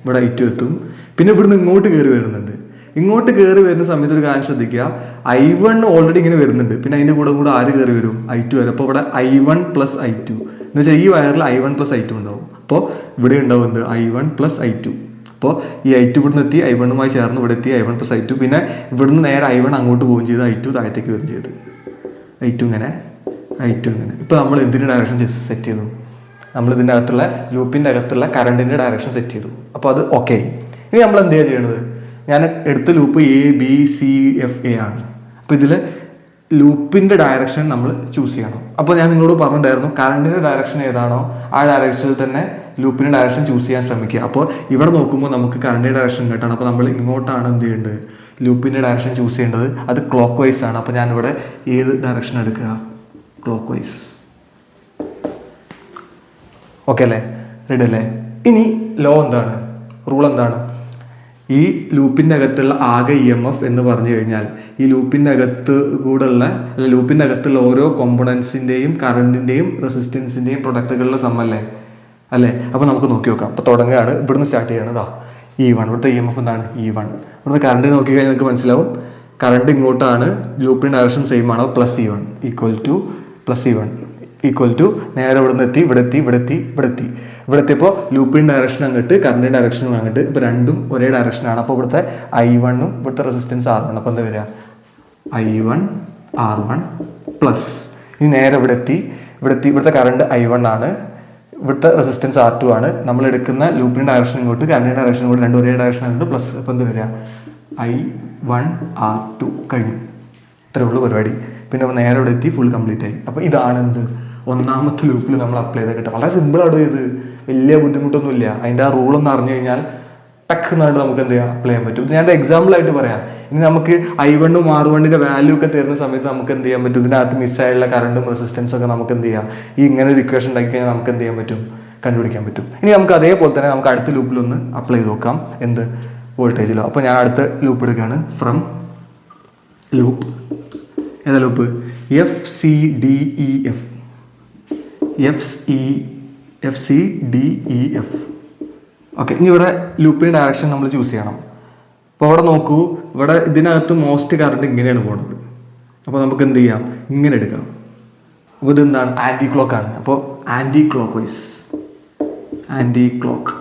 ഇവിടെ I2 എത്തും. പിന്നെ ഇവിടുന്ന് ഇങ്ങോട്ട് കയറി വരുന്നുണ്ട്. ഇങ്ങോട്ട് കയറി വരുന്ന സമയത്ത് ഒരു കാര്യം ശ്രദ്ധിക്കുക, I1 ഓൾറെഡി ഇങ്ങനെ വരുന്നുണ്ട്. പിന്നെ അതിൻ്റെ കൂടെ ആര് കയറി വരും? I2 വരും. അപ്പോൾ ഇവിടെ I1 + I2 എന്ന് വെച്ചാൽ ഈ വയറിൽ I1 + I2 ഉണ്ടാവും. അപ്പോൾ ഇവിടെ ഉണ്ടാവുന്നത് I1 + I2. അപ്പോൾ ഈ I2 ഇവിടുന്ന് എത്തി, I1മായി ചേർന്ന് ഇവിടെ എത്തി, I1 + I2. പിന്നെ ഇവിടുന്ന് നേരെ I1 അങ്ങോട്ട് പോവുകയും ചെയ്ത്, I2 താഴത്തേക്ക് വരികയും ചെയ്ത്, I2 ഇങ്ങനെ. ഇപ്പോൾ നമ്മൾ എന്തിൻ്റെ ഡയറക്ഷൻ സെറ്റ് ചെയ്തു? നമ്മൾ ഇതിൻ്റെ അകത്തുള്ള ലൂപ്പിൻ്റെ അകത്തുള്ള കറണ്ടിൻ്റെ ഡയറക്ഷൻ സെറ്റ് ചെയ്തു. അപ്പോൾ അത് ഓക്കെ. ഇനി നമ്മൾ എന്താണ് ചെയ്യേണ്ടത്? ഞാൻ എടുത്ത ലൂപ്പ് ABCFA ആണ്. അപ്പോൾ ഇതിൽ ലൂപ്പിൻ്റെ ഡയറക്ഷൻ നമ്മൾ ചൂസ് ചെയ്യണം. അപ്പോൾ ഞാൻ നിങ്ങളോട് പറഞ്ഞിട്ടുണ്ടായിരുന്നു, കറണ്ടിൻ്റെ ഡയറക്ഷൻ ഏതാണോ ആ ഡയറക്ഷനിൽ തന്നെ ലൂപ്പിൻ്റെ ഡയറക്ഷൻ ചൂസ് ചെയ്യാൻ ശ്രമിക്കുക. അപ്പോൾ ഇവിടെ നോക്കുമ്പോൾ നമുക്ക് കറണ്ടിൻ്റെ ഡയറക്ഷൻ കേട്ടാണ്. അപ്പോൾ നമ്മൾ ഇങ്ങോട്ടാണ് എന്ത് ചെയ്യേണ്ടത്? ലൂപ്പിൻ്റെ ഡയറക്ഷൻ ചൂസ് ചെയ്യേണ്ടത്. അത് ക്ലോക്ക് വൈസ് ആണ്. അപ്പോൾ ഞാനിവിടെ ഏത് ഡയറക്ഷൻ എടുക്കുക? Clock vice. ഓക്കെ അല്ലേ? റെഡി അല്ലേ? ഇനി ലോ എന്താണ്? റൂൾ എന്താണ്? ഈ ലൂപ്പിൻ്റെ അകത്തുള്ള ആകെ EMF എന്ന് പറഞ്ഞു കഴിഞ്ഞാൽ ഈ ലൂപ്പിൻ്റെ അകത്ത് കൂടെയുള്ള ലൂപ്പിൻ്റെ അകത്തുള്ള ഓരോ കോമ്പണൻസിൻ്റെയും കറണ്ടിൻ്റെയും റെസിസ്റ്റൻസിൻ്റെയും പ്രൊഡക്റ്റുകളുടെ സമ്മല്ലേ അല്ലേ? അപ്പോൾ നമുക്ക് നോക്കി നോക്കാം. അപ്പോൾ തുടങ്ങുകയാണ്, ഇവിടുന്ന് സ്റ്റാർട്ട് ചെയ്യണം. E1 ഇവിടുത്തെ EMF എന്താണ്? E1. ഇവിടുന്ന് കറണ്ട് നോക്കി കഴിഞ്ഞാൽ നിങ്ങൾക്ക് മനസ്സിലാവും കറണ്ട് ഇങ്ങോട്ടാണ്, ലൂപ്പിൻ്റെ ഡയറക്ഷൻ സെയിം ആണ്. +E1 +E1 നേരെ ഇവിടുന്ന് എത്തി, ഇവിടെ എത്തിയപ്പോൾ ലൂപ്പിൻ്റെ ഡയറക്ഷൻ അങ്ങോട്ട്, കറണ്ടിൻ്റെ ഡയറക്ഷനും അങ്ങോട്ട്. ഇപ്പോൾ രണ്ടും ഒരേ ഡയറക്ഷനാണ്. അപ്പോൾ ഇവിടുത്തെ I1 ഇവിടുത്തെ റെസിസ്റ്റൻസ് R1. അപ്പോൾ എന്താ വരിക? I1 R1 plus. ഇനി നേരെ ഇവിടുത്തെ കറണ്ട് I1 ആണ്, ഇവിടുത്തെ റെസിസ്റ്റൻസ് R2 ആണ്. നമ്മൾ എടുക്കുന്ന ലൂപ്പിൻ്റെ ഡയറക്ഷൻ ഇങ്ങോട്ട്, കറണ്ടിൻ്റെ ഡയറക്ഷൻ ഇങ്ങോട്ട്, രണ്ടും ഒരേ ഡയറക്ഷൻ ആയിട്ട് പ്ലസ്. അപ്പോൾ എന്താ വരിക? I1 R2 കഴിഞ്ഞു. ഇത്രയേ ഉള്ളൂ പരിപാടി. പിന്നെ നേരെ ഇവിടെ എത്തി, ഫുൾ കംപ്ലീറ്റ് ആയി. അപ്പോൾ ഇതാണ് എന്ത്? ഒന്നാമത്തെ ലൂപ്പിൽ നമ്മൾ അപ്ലൈ ചെയ്ത് കിട്ടുക. വളരെ സിമ്പിളാണ് ഇത്, വലിയ ബുദ്ധിമുട്ടൊന്നുമില്ല. അതിൻ്റെ ആ റൂളൊന്ന് അറിഞ്ഞു കഴിഞ്ഞാൽ ടക്ക് എന്നായിട്ട് നമുക്ക് എന്ത് ചെയ്യാം? അപ്ലൈ ചെയ്യാൻ പറ്റും. ഞാൻ എക്സാമ്പിൾ ആയിട്ട് പറയാം. ഇനി നമുക്ക് I1 R1 വാല്യൂ ഒക്കെ തരുന്ന സമയത്ത് നമുക്ക് എന്ത് ചെയ്യാൻ പറ്റും? ഇതിനകത്ത് മിസ്സായുള്ള കറണ്ടും റെസിസ്റ്റൻസും ഒക്കെ നമുക്ക് എന്ത് ചെയ്യാം? ഈ ഇങ്ങനെ ഒരു ഇക്വേഷൻ ഉണ്ടാക്കി കഴിഞ്ഞാൽ നമുക്ക് എന്ത് ചെയ്യാൻ പറ്റും? കണ്ടുപിടിക്കാൻ പറ്റും. ഇനി നമുക്ക് അതേപോലെ തന്നെ നമുക്ക് അടുത്ത ലൂപ്പിലൊന്ന് അപ്ലൈ ചെയ്ത് നോക്കാം. എന്ത്? വോൾട്ടേജിലോ. അപ്പോൾ ഞാൻ അടുത്ത ലൂപ്പ് എടുക്കുകയാണ്. ഫ്രം ലൂപ്പ്, ഏതാ ലൂപ്പ്? FCDEF. ഓക്കെ. ഇനി ഇവിടെ ലൂപ്പിൻ്റെ ഡയറക്ഷൻ നമ്മൾ ചൂസ് ചെയ്യണം. അപ്പോൾ അവിടെ നോക്കൂ, ഇവിടെ ഇതിനകത്ത് മോസ്റ്റ് കറണ്ട് ഇങ്ങനെയാണ് പോകുന്നത്. അപ്പോൾ നമുക്ക് എന്ത് ചെയ്യാം? ഇങ്ങനെ എടുക്കാം. അപ്പോൾ ഇതെന്താണ്? ആൻറ്റി ക്ലോക്ക് ആണ്. അപ്പോൾ ആൻറ്റി ക്ലോക്ക്.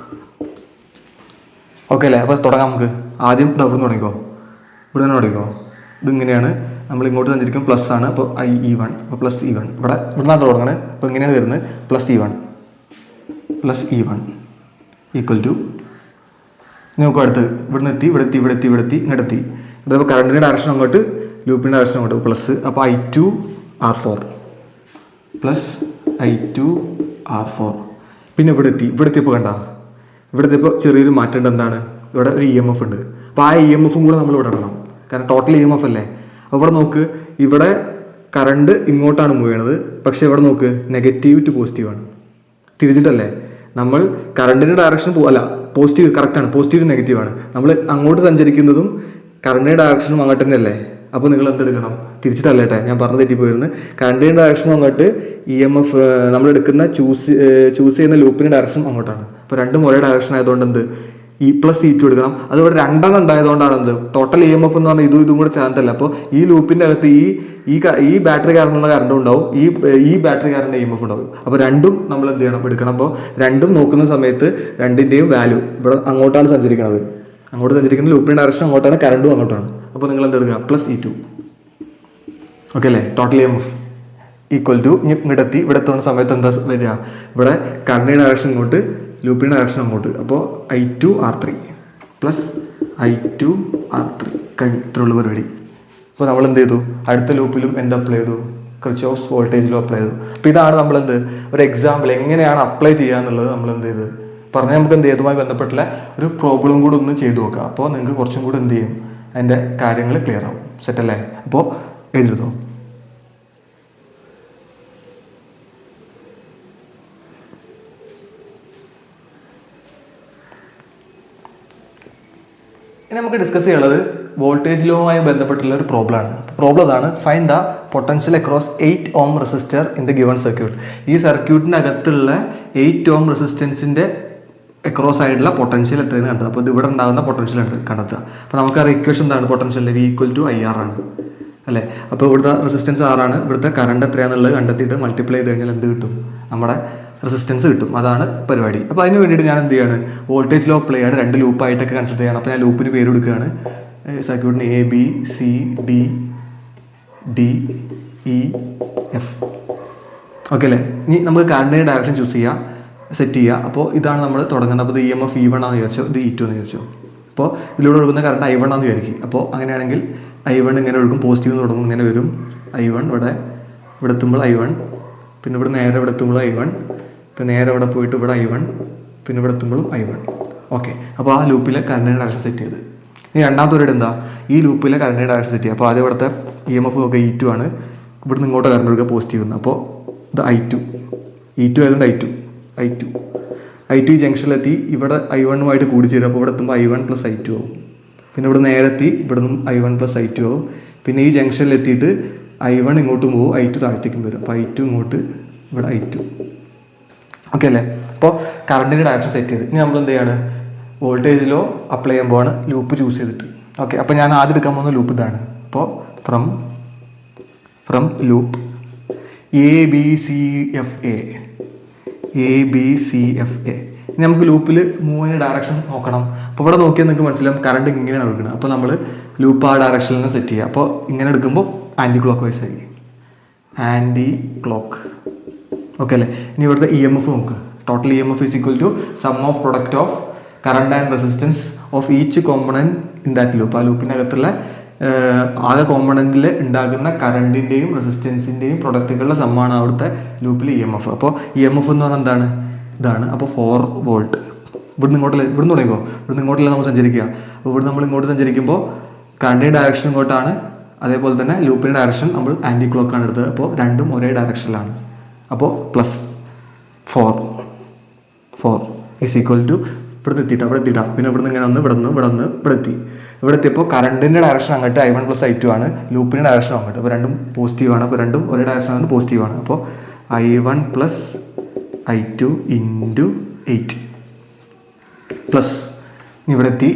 ഓക്കെ അല്ലേ? അപ്പോൾ തുടങ്ങാം നമുക്ക്. ആദ്യം ഇവിടെ തുടങ്ങിക്കോ, ഇവിടെ തന്നെ തുടങ്ങിക്കോ. ഇതിങ്ങനെയാണ്, നമ്മൾ ഇങ്ങോട്ട് സഞ്ചരിക്കും, പ്ലസ് ആണ്. അപ്പോൾ E1, അപ്പോൾ +E1 ഇവിടെ നിന്നാണ് തുടങ്ങുന്നത്. അപ്പോൾ ഇങ്ങനെയാണ് വരുന്നത്, +E1 നോക്കും. അടുത്ത് ഇവിടുന്ന് എത്തി, ഇവിടെ എത്തി, ഇങ്ങോട്ടെത്തി. ഇതിപ്പോൾ കറണ്ടിൻ്റെ ഡയറക്ഷൻ അങ്ങോട്ട്, ലൂപ്പിൻ്റെ ഡയറക്ഷൻ അങ്ങോട്ട് പ്ലസ്. അപ്പോൾ I2 R4 പിന്നെ ഇവിടെ എത്തിയപ്പോൾ കണ്ട, ഇവിടെ എത്തിയപ്പോൾ ചെറിയൊരു മാറ്റം ഉണ്ട്. എന്താണ്? ഇവിടെ ഒരു EMF ഉണ്ട്. അപ്പോൾ ആ EMFും കൂടെ നമ്മൾ ഇവിടെ ഇടണം, കാരണം ടോട്ടൽ EMF അല്ലേ. അപ്പോൾ ഇവിടെ നോക്ക്, ഇവിടെ കറണ്ട് ഇങ്ങോട്ടാണ് മൂവ് ചെയ്യണത്. പക്ഷേ ഇവിടെ നോക്ക്, നെഗറ്റീവ് ടു പോസിറ്റീവ് ആണ്, തിരിച്ചിട്ടല്ലേ. നമ്മൾ കറണ്ടിൻ്റെ ഡയറക്ഷൻ പോസിറ്റീവ്, കറക്റ്റാണ്, പോസിറ്റീവ് നെഗറ്റീവ് ആണ്. നമ്മൾ അങ്ങോട്ട് സഞ്ചരിക്കുന്നതും കറണ്ടിൻ്റെ ഡയറക്ഷനും അങ്ങോട്ട് തന്നെയല്ലേ. അപ്പോൾ നിങ്ങൾ എന്തെടുക്കണം? തിരിച്ചിട്ടല്ലേട്ടെ, ഞാൻ പറഞ്ഞു തെറ്റിപ്പോയിരുന്നു. കറണ്ടിൻ്റെ ഡയറക്ഷനും അങ്ങോട്ട്, EMF നമ്മളെടുക്കുന്ന ചൂസ് ചെയ്യുന്ന ലൂപ്പിൻ്റെ ഡയറക്ഷൻ അങ്ങോട്ടാണ്. അപ്പോൾ രണ്ടും ഒരേ ഡയറക്ഷൻ ആയതുകൊണ്ട് എന്ത്? E+E2 എടുക്കണം. അതുപോലെ രണ്ടെണ്ണം ഉണ്ടായതുകൊണ്ടാണ് എന്ത്? ടോട്ടൽ EMF എന്ന് പറഞ്ഞാൽ ഇതും കൂടെ ചേർന്നല്ല. അപ്പോൾ ഈ ലൂപ്പിൻ്റെ അകത്ത് ഈ ബാറ്ററി കാരണമുള്ള കറണ്ടും ഉണ്ടാവും, ഈ ബാറ്ററി കാരൻ്റെ EMF ഉണ്ടാവും. അപ്പോൾ രണ്ടും നമ്മൾ എന്ത് ചെയ്യണം? എടുക്കണം. അപ്പോൾ രണ്ടും നോക്കുന്ന സമയത്ത് രണ്ടിൻ്റെയും വാല്യൂ ഇവിടെ അങ്ങോട്ടാണ് സഞ്ചരിക്കുന്നത്. അങ്ങോട്ട് സഞ്ചരിക്കുന്ന ലൂപ്പിൻ്റെ ഡയറക്ഷൻ അങ്ങോട്ടാണ്, കറണ്ടും അങ്ങോട്ടാണ്. അപ്പോൾ നിങ്ങൾ എന്തെടുക്കുക? +E2. ഓക്കെ അല്ലേ? Total EMF ഇങ്ങോട്ടെത്തി. ഇവിടെ എത്തുന്ന സമയത്ത് എന്താ വരിക? ഇവിടെ കറണ്ടിൻ്റെ ഡയറക്ഷൻ ഇങ്ങോട്ട്, ലൂപ്പിൻ്റെ ഡയറക്ഷൻ അങ്ങോട്ട്. അപ്പോൾ I2 R3 കഴിഞ്ഞു. ഇത്രയുള്ള പരിപാടി. അപ്പോൾ നമ്മൾ എന്ത് ചെയ്തു? അടുത്ത ലൂപ്പിലും എന്ത് അപ്ലൈ ചെയ്തു? കിർച്ചോഫ്സ് വോൾട്ടേജ് ലോ അപ്ലൈ ചെയ്തു. അപ്പോൾ ഇതാണ് നമ്മൾ ഒരു എക്സാമ്പിൾ എങ്ങനെയാണ് അപ്ലൈ ചെയ്യുക എന്നുള്ളത് നമ്മൾ എന്ത് ചെയ്ത് പറഞ്ഞാൽ നമുക്ക് എന്ത് ചെയ്തുമായി ബന്ധപ്പെട്ടുള്ള ഒരു പ്രോബ്ലം കൂടെ ഒന്ന് ചെയ്തു നോക്കാം. അപ്പോൾ നിങ്ങൾക്ക് കുറച്ചും കൂടെ എന്ത് ചെയ്യും? അതിൻ്റെ കാര്യങ്ങൾ ക്ലിയർ ആവും. സെറ്റല്ലേ? അപ്പോൾ എഴുതിയെടുത്തോ. ഇനി നമുക്ക് ഡിസ്കസ് ചെയ്യുന്നത് വോൾട്ടേജ് ലോവുമായി ബന്ധപ്പെട്ടുള്ള ഒരു പ്രോബ്ലമാണ്. പ്രോബ്ലം ഇതാണ്: find the potential across 8 ohm resistor in the given circuit. ഈ സർക്യൂട്ടിൻ്റെ അകത്തുള്ള 8 ഓം റെസിസ്റ്റൻസിൻ്റെ അക്രോസ് ആയിട്ടുള്ള പൊട്ടൻഷ്യൽ എത്രയെന്ന് കണ്ടത്. അപ്പോൾ ഇത് ഇവിടെ ഉണ്ടാകുന്ന പൊട്ടൻഷ്യൽ ഉണ്ട് കണ്ടെത്തുക. അപ്പോൾ നമുക്കറിയാം ഇക്വേഷൻ എന്താണ്? പൊട്ടൻഷ്യൽ V = IR ആണ് അല്ലേ. അപ്പോൾ ഇവിടുത്തെ റെസിസ്റ്റൻസ് R ആണ്, ഇവിടുത്തെ കറണ്ട് എത്രയാണെന്നുള്ളത് കണ്ടെത്തിയിട്ട് മൾട്ടിപ്ലൈ ചെയ്ത് കഴിഞ്ഞാൽ എന്ത് കിട്ടും? നമ്മുടെ റെസിസ്റ്റൻസ് കിട്ടും. അതാണ് പരിപാടി. അപ്പോൾ അതിന് വേണ്ടിയിട്ട് ഞാൻ എന്ത് ചെയ്യാണ്? വോൾട്ടേജ് ലോ അപ്ലൈ ചെയ്യാണ്. 2 ലൂപ്പായിട്ടൊക്കെ കൺസിഡർ ചെയ്യണം. അപ്പോൾ ഞാൻ ലൂപ്പിന് പേര് കൊടുക്കുകയാണ്. സർക്യൂട്ടിന് ABCDEF. ഓക്കെ അല്ലേ. ഇനി നമുക്ക് കറണ്ടിൻ്റെ ഡയറക്ഷൻ ചൂസ് ചെയ്യുക, സെറ്റ് ചെയ്യുക. അപ്പോൾ ഇതാണ് നമ്മൾ തുടങ്ങുന്നത്. അപ്പോൾ ഇത് EMF E1 ആണെന്ന് വിചാരിച്ചോ, ഇത് E2 എന്ന് വിചാരിച്ചോ. അപ്പോൾ ഇതിലൂടെ ഒഴുകുന്ന കറണ്ട് I1 ആണെന്ന് വിചാരിക്കും. അപ്പോൾ അങ്ങനെയാണെങ്കിൽ I1 ഇങ്ങനെ ഒഴുകും, പോസിറ്റീവ് തുടങ്ങും, ഇങ്ങനെ വരും I1. ഇവിടെ എത്തുമ്പോൾ I1, പിന്നെ ഇവിടെ നേരെ ഇവിടെ എത്തുമ്പോൾ I1, പിന്നെ നേരെ ഇവിടെ പോയിട്ട് ഇവിടെ I1, പിന്നെ ഇവിടെ എത്തുമ്പോഴും I1. ഓക്കെ. അപ്പോൾ ആ ലൂപ്പിലെ കറണ്ടിൻ്റെ ഡയറക്ഷൻ സെറ്റ് ചെയ്ത്. ഇനി രണ്ടാമത്തെ ഒരു എന്താ? ഈ ലൂപ്പിലെ കറണ്ടിൻ്റെ ഡയറക്ഷൻ സെറ്റ് ചെയ്യുക. അപ്പോൾ ആദ്യം ഇവിടുത്തെ EMF നോക്കുക E2 ആണ്. ഇവിടുന്ന് ഇങ്ങോട്ട് കറണ്ട് ഒഴുകുക പോസിറ്റീവ് എന്ന്. അപ്പോൾ ഇത് E2 ആയതുകൊണ്ട് I2 ഈ ജംഗ്ഷനിലെത്തി ഇവിടെ I1 കൂടി ചേരും. അപ്പോൾ ഇവിടെ എത്തുമ്പോൾ I1 + I2 ആവും. പിന്നെ ഇവിടെ നേരെ എത്തി ഇവിടെ നിന്നും I1 + I2 ആവും. പിന്നെ ഈ ജംഗ്ഷനിലെത്തിയിട്ട് I1 ഇങ്ങോട്ടും പോകും, I2 താഴത്തേക്കും വരും. അപ്പോൾ I2 ഇങ്ങോട്ട്, ഇവിടെ I2. ഓക്കെ അല്ലേ. അപ്പോൾ കറണ്ടിൻ്റെ ഡയറക്ഷൻ സെറ്റ് ചെയ്ത് ഇനി നമ്മൾ എന്ത് ചെയ്യാണ്? വോൾട്ടേജ് ലോ അപ്ലൈ ചെയ്യുമ്പോഴാണ് ലൂപ്പ് ചൂസ് ചെയ്തിട്ട്. ഓക്കെ. അപ്പോൾ ഞാൻ ആദ്യം എടുക്കാൻ പോകുന്ന ലൂപ്പ് ഇതാണ്. അപ്പോൾ ഫ്രം ലൂപ്പ് ABCFA. ഇനി നമുക്ക് ലൂപ്പിൽ മൂവിൻ്റെ ഡയറക്ഷൻ നോക്കണം. അപ്പോൾ ഇവിടെ നോക്കിയാൽ നിങ്ങൾക്ക് മനസ്സിലാവും കറണ്ട് ഇങ്ങനെയാണ് എടുക്കുന്നത്. അപ്പോൾ നമ്മൾ ലൂപ്പ് ആ ഡയറക്ഷനിൽ നിന്ന് സെറ്റ് ചെയ്യുക. അപ്പോൾ ഇങ്ങനെ എടുക്കുമ്പോൾ ആൻറ്റി ക്ലോക്ക് വൈസ് ആയി, ആൻറ്റി ക്ലോക്ക്. ഓക്കെ അല്ലേ. ഇനി ഇവിടുത്തെ EMF നോക്കുക. Total EMF = sum of product of current and resistance of each component in that loop. ആ ലൂപ്പിൻ്റെ അകത്തുള്ള ആകെ കോമ്പണൻറ്റിൽ ഉണ്ടാകുന്ന കറണ്ടിൻ്റെയും റെസിസ്റ്റൻസിൻ്റെയും പ്രൊഡക്റ്റുകളുടെ സമ്മാണ് അവിടുത്തെ ലൂപ്പിൽ EMF. അപ്പോൾ EMF എന്ന് പറഞ്ഞാൽ എന്താണ്? ഇതാണ്. അപ്പോൾ 4 വോൾട്ട്. ഇവിടുന്ന് തുടങ്ങിക്കോ. ഇവിടുന്ന് ഇങ്ങോട്ടല്ല നമ്മൾ സഞ്ചരിക്കുക. അപ്പോൾ ഇവിടുന്ന് നമ്മൾ ഇങ്ങോട്ട് സഞ്ചരിക്കുമ്പോൾ കറണ്ടിൻ്റെ ഡയറക്ഷൻ ഇങ്ങോട്ടാണ്, അതേപോലെ തന്നെ ലൂപ്പിൻ്റെ ഡയറക്ഷൻ നമ്മൾ ആൻറ്റി ക്ലോക്കാണ് എടുത്തത്. അപ്പോൾ രണ്ടും ഒരേ ഡയറക്ഷനിലാണ്. അപ്പോൾ +4 = ഇവിടുന്ന് എത്തിയിട്ടാണ്, ഇവിടെ എത്തിയിട്ടാണ്. പിന്നെ ഇവിടുന്ന് ഇങ്ങനെ വന്ന് ഇവിടെ എത്തി. ഇവിടെ എത്തിയപ്പോൾ കറണ്ടിൻ്റെ ഡയറക്ഷൻ അങ്ങോട്ട് I1 + I2 ആണ്, ലൂപ്പിൻ്റെ ഡയറക്ഷൻ അങ്ങോട്ട്. അപ്പോൾ രണ്ടും പോസിറ്റീവാണ്. അപ്പോൾ രണ്ടും ഒരേ ഡയറക്ഷനാണ്, പോസിറ്റീവാണ്. അപ്പോൾ I1 + I2 × 8 പ്ലസ്. ഇവിടെ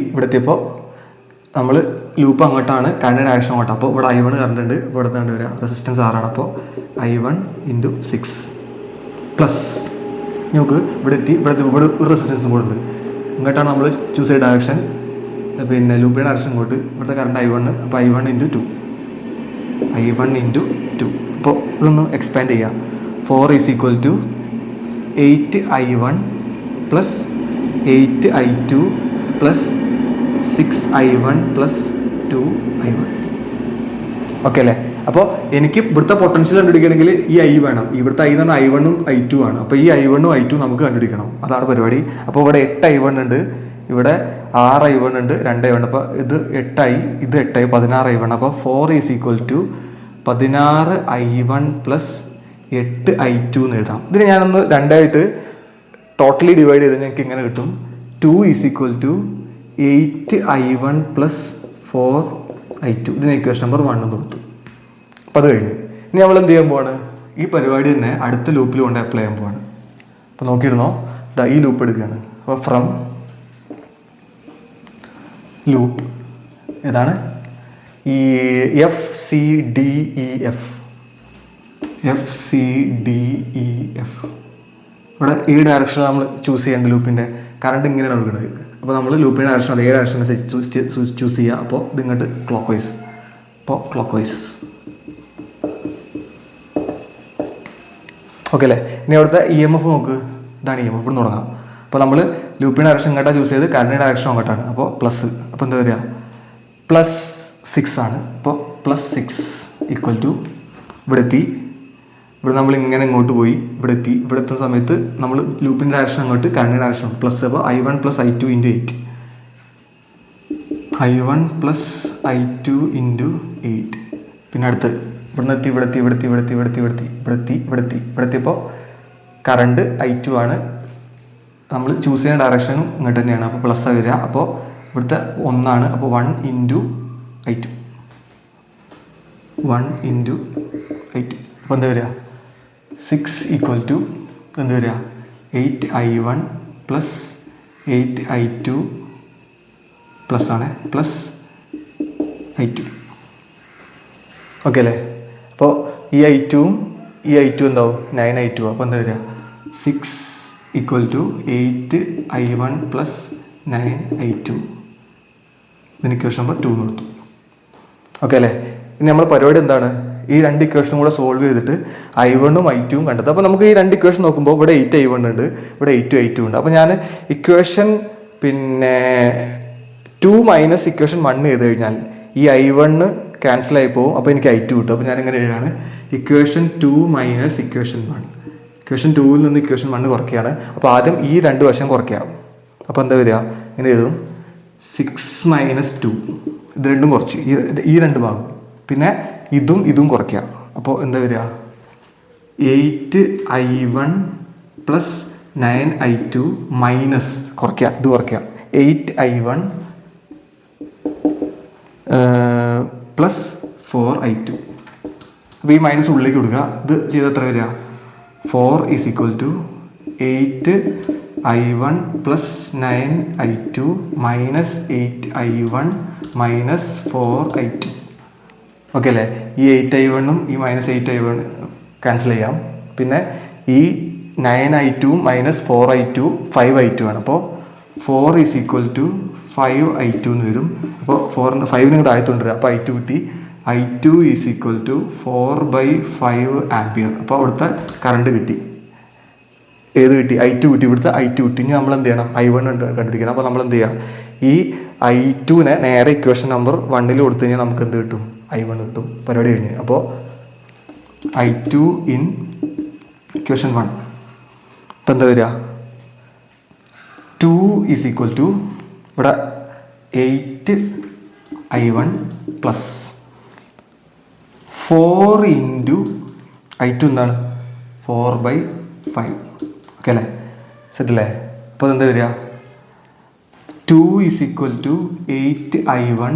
എത്തിയപ്പോൾ നമ്മൾ ലൂപ്പ് അങ്ങോട്ടാണ്, കറണ്ടിൻ്റെ ഡയറക്ഷൻ അങ്ങോട്ടാണ്. അപ്പോൾ ഇവിടെ I1 കറണ്ട് ഉണ്ട്, ഇവിടെ നിന്ന് വരിക റെസിസ്റ്റൻസ് R ആണ്. അപ്പോൾ I1 × 6 പ്ലസ്. നോക്ക് ഇവിടെ ഒരു റെസിസ്റ്റൻസും കൂടെ ഉണ്ട്. ഇങ്ങോട്ടാണ് നമ്മൾ ചൂസ് ചെയ്ത ഡയറക്ഷൻ. പിന്നെ ലൂപ്പിൻ്റെ ഡയറക്ഷൻ ഇങ്ങോട്ട്, ഇവിടുത്തെ കറണ്ട് I1. അപ്പോൾ I1 × 2. അപ്പോൾ ഇതൊന്ന് എക്സ്പാൻഡ് ചെയ്യാം. 4 = 8I1 + 8I2 + 6I1 + 2I1. Okay അല്ലേ. അപ്പോൾ എനിക്ക് ഇവിടുത്തെ പൊട്ടൻഷ്യൽ കണ്ടുപിടിക്കണമെങ്കിൽ ഈ I വേണം. ഇവിടുത്തെ I എന്ന് പറഞ്ഞാൽ I1 ഉം I2 ആണ്. അപ്പോൾ ഈ I1 ഉം I2 നമുക്ക് കണ്ടുപിടിക്കണം. അതാണ് പരിപാടി. അപ്പോൾ ഇവിടെ 8I1 ഉണ്ട്, ഇവിടെ 6I1 ഉണ്ട്, 2I1. അപ്പോൾ ഇത് 8I, ഇത് 8I, 16I1. അപ്പോൾ 4 = 16I1 + 8I2 എന്ന് എഴുതാം. ഇതിന് ഞാനൊന്ന് രണ്ടായിട്ട് ടോട്ടലി ഡിവൈഡ് ചെയ്ത് ഞങ്ങൾക്ക് ഇങ്ങനെ കിട്ടും. 2 = 8I1 + 4I2. ഇതിന് ഇക്വേഷൻ നമ്പർ 1 എന്ന് കൊടുത്തു. അപ്പോൾ അത് കഴിഞ്ഞു. ഇനി നമ്മൾ എന്ത് ചെയ്യാൻ പോവാണ്? ഈ പരിപാടി തന്നെ അടുത്ത ലൂപ്പിൽ കൊണ്ട് അപ്ലൈ ചെയ്യാൻ പോവാണ്. അപ്പോൾ നോക്കിയിരുന്നോ, ഈ ലൂപ്പ് എടുക്കുകയാണ്. അപ്പോൾ ഫ്രം ലൂപ്പ് ഏതാണ്? ഈ FCDEF. ഇവിടെ ഈ ഡയറക്ഷൻ നമ്മൾ ചൂസ് ചെയ്യേണ്ട ലൂപ്പിൻ്റെ കറണ്ട് ഇങ്ങനെയാണ് കൊടുക്കുന്നത്. അപ്പോൾ നമ്മൾ ലൂപ്പിൻ്റെ ഡയറക്ഷൻ അതേ ഡയറക്ഷനെ ചൂസ് ചെയ്യുക. അപ്പോൾ ഇത് ഇങ്ങോട്ട് ക്ലോക്ക് വൈസ്. ഓക്കെ അല്ലേ. ഇനി അവിടുത്തെ EMF നോക്ക്. ഇതാണ് EMF. ഇവിടെ തുടങ്ങാം. അപ്പോൾ നമ്മൾ ലൂപ്പിൻ്റെ ഡയറക്ഷൻ ഇങ്ങോട്ടാണ് ചൂസ് ചെയ്ത്, കറണ്ടിൻ്റെ ഡയറക്ഷൻ അങ്ങോട്ടാണ്. അപ്പോൾ പ്ലസ്. അപ്പോൾ എന്താ വരിക? +6 ആണ്. അപ്പോൾ +6 = ഇവിടെ എത്തി. ഇവിടെ നമ്മൾ ഇങ്ങനെ ഇങ്ങോട്ട് പോയി, ഇവിടെ എത്തി. ഇവിടെ എത്തുന്ന സമയത്ത് നമ്മൾ ലൂപ്പിൻ്റെ ഡയറക്ഷൻ അങ്ങോട്ട്, കറണ്ടിൻ്റെ ഡയറക്ഷൻ പ്ലസ്. അപ്പോൾ I1 + I2 × 8. I1 + I2 × 8. പിന്നെ അടുത്ത് ഇവിടെ എത്തിയപ്പോൾ കറണ്ട് I2 ആണ്. നമ്മൾ ചൂസ് ചെയ്യുന്ന ഡയറക്ഷനും ഇങ്ങോട്ട് തന്നെയാണ്. അപ്പോൾ പ്ലസ് വരിക. അപ്പോൾ ഇവിടുത്തെ 1 ആണ്. അപ്പോൾ 1 ഇൻറ്റു I2, 1 ഇൻറ്റു I2. അപ്പോൾ എന്താ വരിക? 6 ഈക്വൽ ടു എന്താ വരിക? 8I1 പ്ലസ് 8I2 പ്ലസ് ആണ് പ്ലസ് I2. ഓക്കെ അല്ലേ? അപ്പോൾ ഈ I2 ഈ I2 എന്താവും? 9I2. അപ്പോൾ എന്താ വരിക? 6 equal to 8I1 plus 9I2. ഇതിന് ഇക്വേഷൻ നമ്പർ 2 കൊടുത്തു. ഓക്കെ അല്ലേ? ഇനി നമ്മൾ പരിപാടി എന്താണ്? ഈ രണ്ട് ഇക്വേഷനും കൂടെ സോൾവ് ചെയ്തിട്ട് I1ഉം I2ഉം കണ്ടെത്തുക. അപ്പോൾ നമുക്ക് ഈ രണ്ട് ഇക്വേഷൻ നോക്കുമ്പോൾ ഇവിടെ 8I1 ഉണ്ട്, ഇവിടെ 8I2 ഉണ്ട്. അപ്പോൾ ഞാൻ ഇക്വേഷൻ 2 മൈനസ് ഇക്വേഷൻ 1 ചെയ്ത് കഴിഞ്ഞാൽ ഈ I1 ക്യാൻസൽ ആയി പോകും. അപ്പോൾ എനിക്ക് I2 കിട്ടും. അപ്പോൾ ഞാനിങ്ങനെ എഴുതാണ് ഇക്വേഷൻ 2 മൈനസ് ഇക്വേഷൻ 1. ഇക്വേഷൻ 2ൽ നിന്ന് ഇക്വേഷൻ 1 കുറയ്ക്കുകയാണ്. അപ്പോൾ ആദ്യം ഈ രണ്ട് വശം കുറയ്ക്കാം. അപ്പോൾ എന്താ വരിക? ഇങ്ങനെ എഴുതും 6 മൈനസ് 2. ഇത് രണ്ടും കുറച്ച് ഈ രണ്ട് ഭാഗം, പിന്നെ ഇതും കുറയ്ക്കുക. അപ്പോൾ എന്താ വരിക? 8I1 പ്ലസ് 9I2 മൈനസ് കുറയ്ക്കുക, ഇത് കുറയ്ക്കുക 8I1 പ്ലസ് 4I2. അപ്പോൾ ഈ മൈനസ് ഉള്ളിലേക്ക് കൊടുക്കുക. ഇത് ചെയ്ത് എത്ര വരിക? 4 is equal to 8I1 plus 9I2 minus 8I1 minus 4I2. Okay അല്ലേ? ഈ 8I1ഉം ഈ മൈനസ് 8I1 ക്യാൻസൽ ചെയ്യാം. പിന്നെ ഈ 9I2 മൈനസ് 4I2 5I2 ആണ്. അപ്പോൾ 4 ഈസ് ഈക്വൽ ടു 5I2 എന്ന് വരും. അപ്പോൾ 5 താഴത്തുകൊണ്ടുവരിക. അപ്പോൾ I2 കിട്ടി. I2 is equal to 4/5 ampere. അപ്പോൾ അവിടുത്തെ കറണ്ട് കിട്ടി. ഏത് കിട്ടി? I2 കിട്ടി. ഇവിടുത്തെ I2 കിട്ടി. ഇനി നമ്മൾ എന്ത് ചെയ്യണം? I1 കണ്ടുപിടിക്കണം. അപ്പോൾ നമ്മൾ എന്ത് ചെയ്യുക? ഈ I2നെ നേരെ ഇക്വേഷൻ നമ്പർ 1ൽ കൊടുത്തു കഴിഞ്ഞാൽ നമുക്ക് എന്ത് കിട്ടും? I1 കിട്ടും. പരിപാടി കഴിഞ്ഞ്. അപ്പോൾ I2 ഇൻ ഇക്വേഷൻ 1 ഇപ്പം എന്താ വരിക? 2 ഈസ് ഈക്വൽ ടു ഇവിടെ 8I1 പ്ലസ് 4 ഇൻറ്റു I2 എന്താണ്? 4/5. ഓക്കെ അല്ലേ? സെറ്റല്ലേ? അപ്പോൾ എന്താ വരിക? 2 is equal to 8I1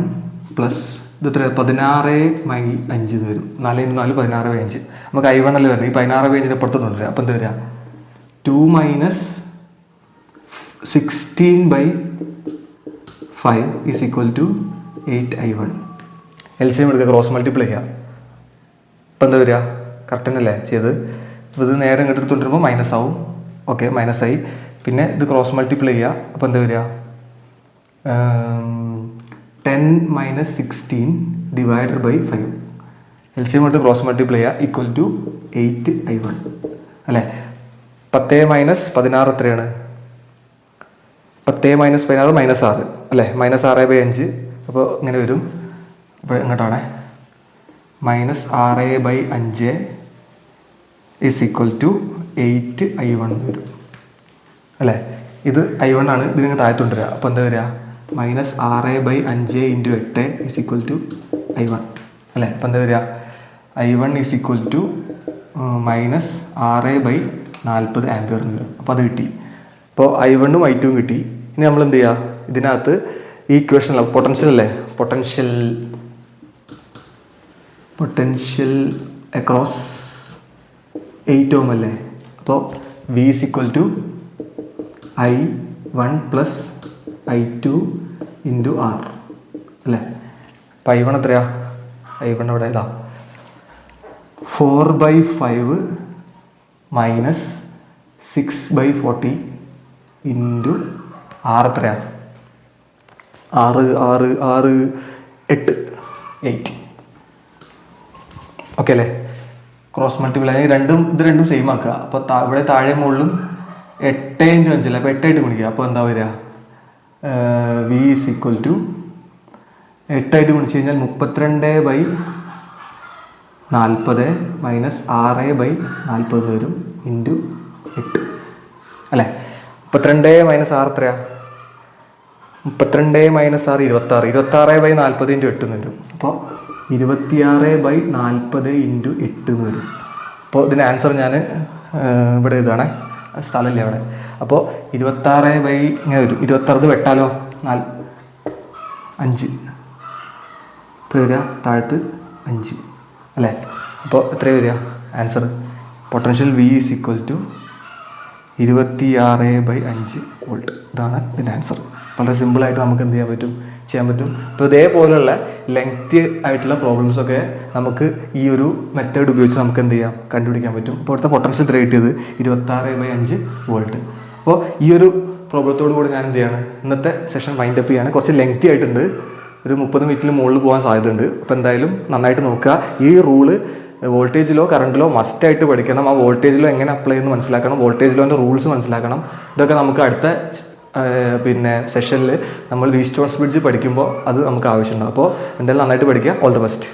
plus ഇത് എത്ര? 16/5 എന്ന് വരും. 4 × 4 16/5. നമുക്ക് I1 അല്ലേ വരുന്നത്. ഈ 16/5 അപ്പുറത്ത് കൊണ്ടുവരിക. അപ്പോൾ എന്താ വരിക? 2 minus 16/5 is equal to 8I1. LCM എടുക്കുക, ക്രോസ് മൾട്ടിപ്ലൈ ചെയ്യുക. ഇപ്പം എന്താ വരിക? കറക്റ്റ് തന്നെയല്ലേ ചെയ്ത്? ഇത് നേരെ ഇങ്ങോട്ട് എടുത്തുകൊണ്ടിരുമ്പോൾ മൈനസ് ആവും. ഓക്കെ, മൈനസ് ആയി. പിന്നെ ഇത് ക്രോസ് മൾട്ടിപ്ലൈ ചെയ്യുക. അപ്പോൾ എന്താ വരിക? 10 മൈനസ് 16 ഡിവൈഡഡ് ബൈ 5. LCM എടുത്ത് ക്രോസ് മൾട്ടിപ്ലൈ ചെയ്യുക. ഈക്വൽ ടു 8I1 അല്ലേ? 10 മൈനസ് 16 എത്രയാണ്? 10 മൈനസ് 16 മൈനസ് 6 അല്ലേ? മൈനസ് 6/5. അപ്പോൾ ഇങ്ങനെ വരും. അപ്പോൾ എങ്ങോട്ടാണ്? Minus 6/5 is equal to 8I1 വരും അല്ലേ? ഇത് I1 ആണ്. ഇത് നിങ്ങൾ താഴത്തുകൊണ്ടുവരിക. അപ്പോൾ എന്താ വരിക? Minus 6/5 into 8 is equal to I1 അല്ലേ? അപ്പോൾ എന്താ വരിക? I1 is equal to minus 6/40 ampere എന്ന് വരും. അപ്പോൾ അത് കിട്ടി. അപ്പോൾ I1ഉം I2ഉം കിട്ടി. ഇനി നമ്മൾ എന്ത് ചെയ്യുക? ഇതിനകത്ത് ഈ ഇക്വേഷനിൽ പൊട്ടൻഷ്യൽ അല്ലേ? പൊട്ടൻഷ്യൽ അക്രോസ് 8 ohm അല്ലേ? അപ്പോൾ V is equal to I1 plus I2 into R അല്ലേ? അപ്പോൾ I1 എത്രയാ? I1 അവിടെ ഇതാ 4/5 മൈനസ് 6/40 ഇൻറ്റു R എത്രയാ? 8. ഓക്കെ അല്ലേ? ക്രോസ് മൾട്ടിപ്ലൈ ഇത് രണ്ടും സെയിം ആക്കുക. അപ്പോൾ ഇവിടെ താഴെ മുകളിലും 8 × 5 അല്ലേ? അപ്പോൾ 8 ആയിട്ട് ഗുണിക്കുക. അപ്പോൾ എന്താ വരിക? V ഈസ് ഈക്വൽ ടു 8 ആയിട്ട് ഗുണിച്ച് കഴിഞ്ഞാൽ 32/40 മൈനസ് 6/40 വരും ഇൻറ്റു 8 അല്ലേ? 32 മൈനസ് 6 എത്രയാ? 32 മൈനസ് 6 26. 26/40 ഇൻറ്റു 8 എന്ന് വരും. അപ്പോൾ 26/40 ഇൻറ്റു 8 എന്ന് വരും. അപ്പോൾ ഇതിൻ്റെ ആൻസർ ഞാൻ ഇവിടെ ഇതാണ്, സ്ഥലമില്ല അവിടെ. അപ്പോൾ 26 ഇങ്ങനെ വരും. 26 വെട്ടാലോ? 5 വരിക, താഴത്ത് 5 അല്ലേ? അപ്പോൾ എത്ര വരിക answer? Potential V is equal to 26/5 volt. ഇതാണ് ഇതിൻ്റെ ആൻസർ. വളരെ സിമ്പിളായിട്ട് നമുക്ക് എന്ത് ചെയ്യാൻ പറ്റും. അപ്പോൾ ഇതേപോലെയുള്ള ലെങ്തി ആയിട്ടുള്ള പ്രോബ്ലംസൊക്കെ നമുക്ക് ഈ ഒരു മെത്തേഡ് ഉപയോഗിച്ച് നമുക്ക് എന്ത് ചെയ്യാം, കണ്ടുപിടിക്കാൻ പറ്റും. ഇപ്പോൾ ഇവിടുത്തെ പൊട്ടൻഷ്യൽ റേറ്റ് ചെയ്ത് 26/5 വോൾട്ട്. അപ്പോൾ ഈ ഒരു പ്രോബ്ലത്തോടു കൂടി ഞാൻ എന്ത് ചെയ്യാണ്, ഇന്നത്തെ സെഷൻ വൈൻഡ് അപ്പ് ചെയ്യാണ്. കുറച്ച് ലെങ്തി ആയിട്ടുണ്ട്, ഒരു 30 മിനിറ്റിന് മുകളിൽ പോകാൻ സാധ്യതയുണ്ട്. അപ്പോൾ എന്തായാലും നന്നായിട്ട് നോക്കുക. ഈ റൂള് വോൾട്ടേജിലോ കറണ്ടിലോ മസ്റ്റായിട്ട് പഠിക്കണം. ആ വോൾട്ടേജിലോ എങ്ങനെ അപ്ലൈ ചെയ്യുന്നു മനസ്സിലാക്കണം, വോൾട്ടേജിലോൻ്റെ റൂൾസ് മനസ്സിലാക്കണം. ഇതൊക്കെ നമുക്ക് അടുത്ത സെഷനിൽ നമ്മൾ വീറ്റ്സ്റ്റോൺസ് ബ്രിഡ്ജ് പഠിക്കുമ്പോൾ അത് നമുക്ക് ആവശ്യമുണ്ടാകും. അപ്പോൾ എന്തായാലും നന്നായിട്ട് പഠിക്കുക. All the best.